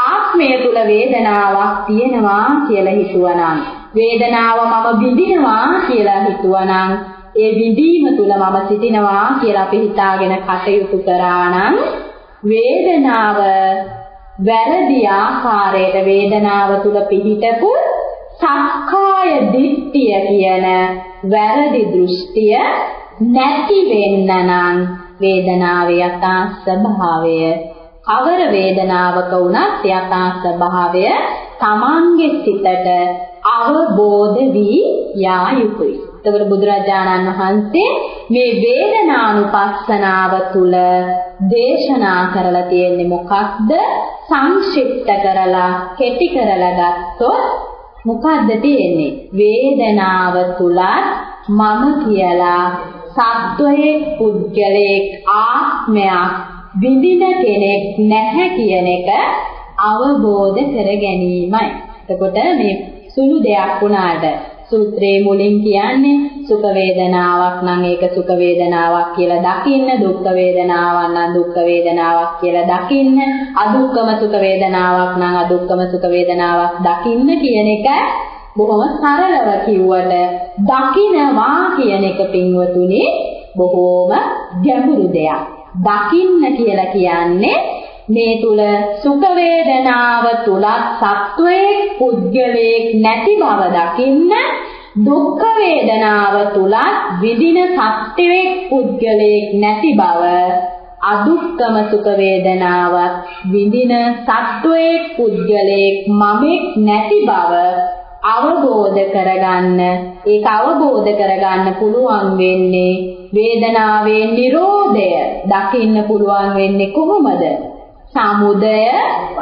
ආත්මය තුල වේදනාවක් තියෙනවා කියලා හිතුවනම්, වේදනාව මම විඳිනවා කියලා හිතුවනම්, ඒ විඳීම තුල මම සිටිනවා කියලා අපි හිතාගෙන කටයුතු කරා නම් වේදනාව වැරදි ආකාරයට වේදනාව තුල පිහිටපු සක්කාය දිට්ඨිය කියන වැරදි දෘෂ්ටිය නැති වෙන්න නම් වේදනාවේ යථා ස්වභාවය, කවර වේදනාවක වුණත් යථා ස්වභාවය තමන්ගේ සිතට අවබෝධ වී යා යුතුයි. එතකොට බුදුරජාණන් වහන්සේ මේ වේදනානුපස්සනාව තුල දේශනා කරලා තියෙන්නේ මොකක්ද? සංක්ෂිප්ත කරලා කෙටි කරලා ගත්තොත් මොකද්ද තියෙන්නේ? වේදනාව තුලත් මම කියලා සත්වයේ පුද්ගලයෙක්, ආත්මයක්, විඳින කෙනෙක් නැහැ කියන එක අවබෝධ කර ගැනීමයි. එතකොට මේ සුළු දෙයක් වුණාට සූත්‍රයේ මුලින් කියන්නේ සුඛ වේදනාවක් නම් ඒක සුඛ වේදනාවක් කියලා දකින්න, දුක්ඛ වේදනාවක් නම් දුක්ඛ වේදනාවක් කියලා දකින්න, අදුක්ඛම සුඛ වේදනාවක් නම් අදුක්ඛම සුඛ වේදනාවක් දකින්න කියන එක බොහොම සරලව කිව්වට දකින්නවා කියන එක පින්වතුනි බොහොම ගැඹුරු දෙයක්. දකින්න කියලා කියන්නේ මේ තුල සුඛ වේදනාව තුලත් සත්වයේ පුද්ගලයෙක් නැති බව දකින්න, දුක්ඛ වේදනාව තුලත් විඳින සත්වයේ පුද්ගලයෙක් නැති බව, අදුක්ඛම සුඛ වේදනාවත් විඳින සත්වයේ පුද්ගලයෙක් මමෙක් නැති බව අවබෝධ කරගන්න. ඒක අවබෝධ කරගන්න පුළුවන් වෙන්නේ වේදනාවේ නිරෝධය දකින්න පුළුවන් වෙන්නේ කොහොමද? සමුදය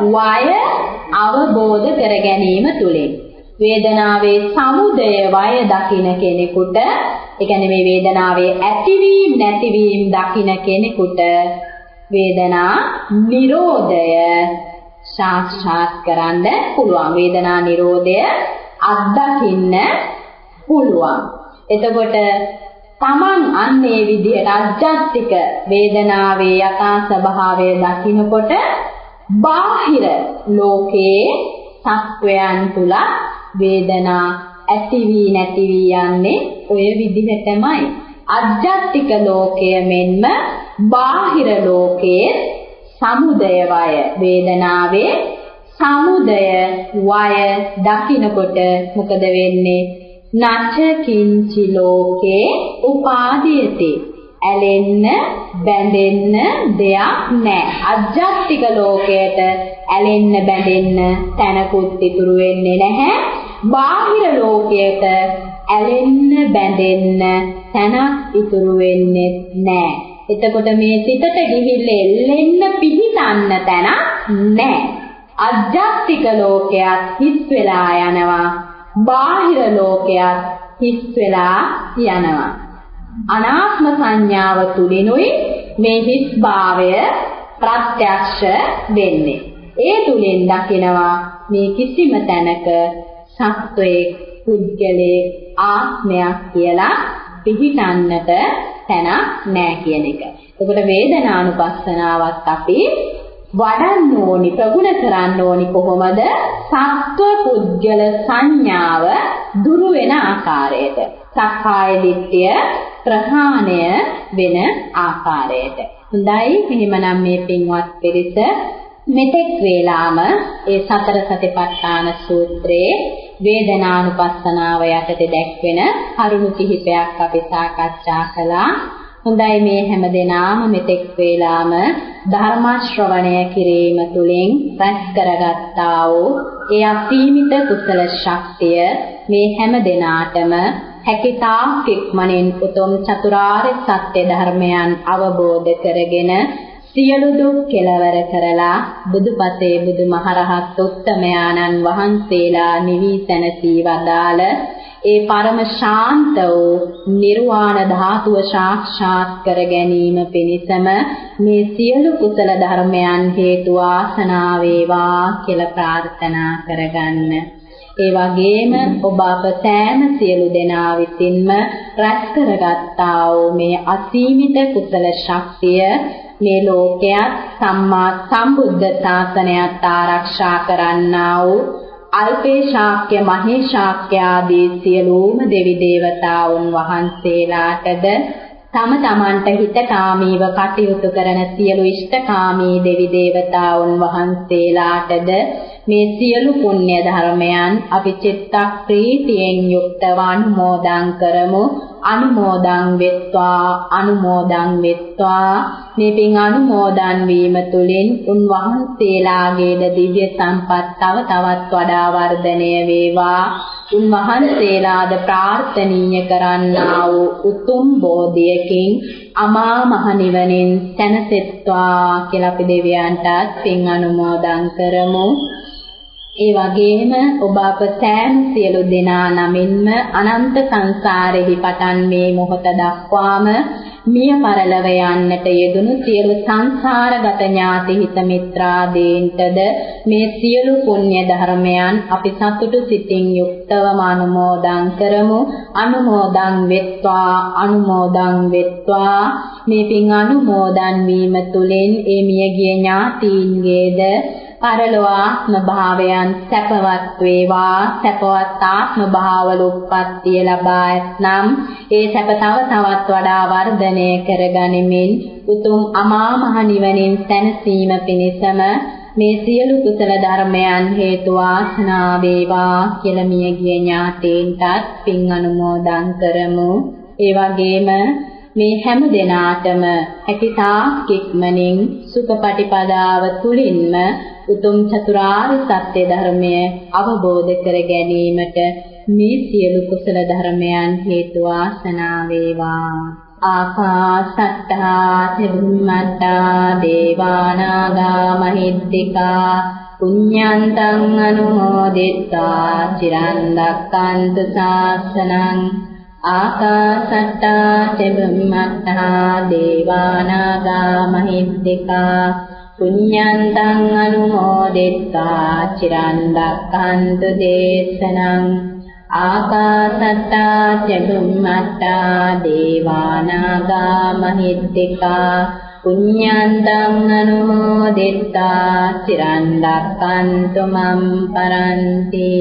වය අවබෝධ කර ගැනීම තුලින්. වේදනාවේ සමුදය වය දකින කෙනෙකුට, ඒ කියන්නේ මේ වේදනාවේ ඇතිවීම නැතිවීම දකින කෙනෙකුට වේදනා නිරෝධය සාක්ෂාත් කරන්න පුළුවන්. වේදනා නිරෝධය අත්දකින්න පුළුවන්. එතකොට තමන් අන්නේ විදිහට අජ්ජත්තික වේදනාවේ යථා ස්වභාවය දකිනකොට බාහිර ලෝකයේ සත්වයන් තුල වේදනා ඇති වී නැති වී යන්නේ ඔය විදිහටමයි. අජ්ජත්තික ලෝකය මෙන්ම බාහිර ලෝකයේ සමුදය වය වේදනාවේ සමුදය වය දකිනකොට මොකද වෙන්නේ? නච කිංචි ලෝකේ උපාදීයති. ඇලෙන්න බැඳෙන්න දෙයක් නැහැ. අජ්ජත්තික ලෝකයට ඇලෙන්න බැඳෙන්න තැනකුත් ඉතුරු වෙන්නේ නැහැ. බාහිර ලෝකයට ඇලෙන්න බැඳෙන්න තැනක් ඉතුරු වෙන්නේ නැහැ. එතකොට මේ සිතට ගිහිල්ලා එල්ලෙන්න පිහිටන්න තැනක් නැහැ. අජ්ජත්තික ලෝකයක් හිස් වෙලා යනවා. බාහිර ලෝකයක් හිස් වෙලා යනවා. අනාත්ම සංඥාව තුලිනුයි මේ හිස් භාවය ප්‍රත්‍යක්ෂ වෙන්නේ. ඒ තුලින් දකිනවා මේ කිසිම තැනක සත්වයේ පුද්ගලයේ ආත්මයක් කියලා පිහිටන්නට තැනක් නැහැ කියන එක. එතකොට වේදනානුපස්සනාවත් අපි වඩන්න ඕනි, ප්‍රගුණ කරන්න ඕනි කොහොමද? සත්ව පුද්ගල සංඥාව දුරු වෙන ආකාරයට, සක්කාය දිට්ඨිය ප්‍රහාණය වෙන ආකාරයට. හොඳයි, එහෙමනම් මේ පින්වත් පිරිස මෙතෙක් වේලාම ඒ සතර සතිපට්ඨාන සූත්‍රයේ වේදනානුපස්සනාව යටතේ දැක්වෙන කරුණු කිහිපයක් අපි සාකච්ඡා කළා. හොඳයි, මේ හැම දිනාම මෙතෙක් වේලාම ධර්ම ශ්‍රවණය කිරීම තුළින් රැස් කරගත්තා වූ ඒ අසීමිත කුසල ශක්තිය මේ හැම දිනාටම හැකිතාක් ඉක්මනින් උතුම් චතුරාර්ය සත්‍ය ධර්මයන් අවබෝධ කරගෙන සියලු දුක් කෙලවර කරලා බුදුපසේ බුදුමහරහත් උත්තමයාණන් වහන්සේලා නිවී සැනසී වදාළ ඒ පරම ශාන්ත වූ නිර්වාණ ධාතුව සාක්ෂාත් කර ගැනීම පිණිසම මේ සියලු කුසල ධර්මයන් හේතු වාසනා වේවා කියලා ප්‍රාර්ථනා කරගන්න. ඒ වගේම ඔබ අප සෑම සියලු දෙනා විසින්ම රැස් කරගත්තා වූ මේ අසීමිත කුසල ශක්තිය මේ ලෝකයක් සම්මා සම්බුද්ධ ශාසනයත් ආරක්ෂා කරන්නා වූ අල්පේ ශාක්‍ය මහේ ශාක්‍ය ආදී සියලුම දෙවි දේවතාවුන් වහන්සේලාටද තම තමන්ට හිතකාමීව කටයුතු කරන සියලු ඉෂ්ඨකාමී දෙවි දේවතාවුන් වහන්සේලාටද මේ සියලු පුණ්‍ය ධර්මයන් අපි චිත්ත ප්‍රීතියෙන් යුක්තව අනුමෝදන් කරමු. අනුමෝදන් වෙත්වා, අනුමෝදන් වෙත්වා. මේ පින් අනුමෝදන් වීම තුළින් උන්වහන්සේලාගේද දිව්‍ය සම්පත් තව තවත් වඩා වර්ධනය වේවා. උන්වහන්සේලාද ප්‍රාර්ථනීය කරන්නා වූ උතුම් බෝධියකින් අමා මහ නිවනින් සැනසෙත්වා කියලා අපි දෙවියන්ටත් පින් අනුමෝදන් කරමු. ඒ වගේම ඔබ අප සෑම සියලු දෙනා නමින්ම අනන්ත සංසාරෙහි පටන් මේ මොහොත දක්වාම මිය පරලව යන්නට යෙදුණු සියලු සංසාරගත ඥාති හිත මිත්‍රාදීන්ටද මේ සියලු පුණ්‍ය ධර්මයන් අපි සතුටු සිතින් යුක්තවම අනුමෝදන් කරමු. අනුමෝදන් වෙත්වා, අනුමෝදන් වෙත්වා. මේ පින් අනුමෝදන් වීම තුළින් ඒ මියගිය ඥාතීන්ගේද පරලෝ ආත්ම භාවයන් සැපවත් වේවා. සැපවත් ආත්ම භාවවල උප්පත්තිය ලබා ඇතනම් ඒ සැප තව තවත් වඩා වර්ධනය කරගනිමින් උතුම් අමා මහ නිවනින් සැනසීම පිණිසම මේ සියලු කුසල ධර්මයන් හේතු වාසනා වේවා කියලා මියගිය ඥාතීන්ටත් පින් අනුමෝදන් කරමු. ඒ වගේම මේ හැම දිනාටම හැකිතාක් ඉක්මනින් සුඛපටිපදාව තුලින්ම උතුම් චතුරාර්ය සත්‍ය ධර්මය අවබෝධ කර ගැනීමට මේ සියලු කුසල ධර්මයන් හේතු වාසනා වේවා. ආකාශට්ටා චුම්මට්ටා දේවානාගා මහිද්దికා පුඤ්ඤන්තං අනුමෝදිत्वा චිරන් රැක්කන්තු ශාසනං ආකාශට්ටා චුම්මට්ටා දේවානාගා මහිද්దికා පුඤ්ඤන්තං අනුමෝදිत्वा චිරන් රැක්කන්තු දේශනං ආකාශට්ටා චුම්මට්ටා දේවානාගා මහිද්దికා පුඤ්ඤන්තං අනුමෝදිत्वा චිරන් රැක්කන්තු මම් පරන්ති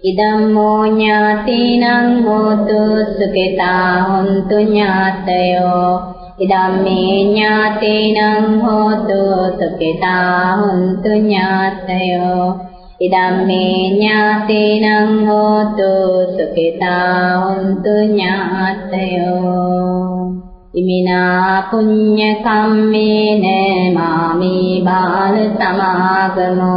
ඉදම්මෝ ඥාතිනං හෝතු සුඛිතා හොන්තු ඥාතයෝ ඉදම්මේ ඥාතිනං හෝතු සුඛිතා හොන්තු ඥාතයෝ ඉදම්මේ ඥාතිනං හෝතු සුඛිතා හොන්තු ඥාතයෝ ඉමිනා පුඤ්ඤ කම්මේන මාමේ බාල සමාගමෝ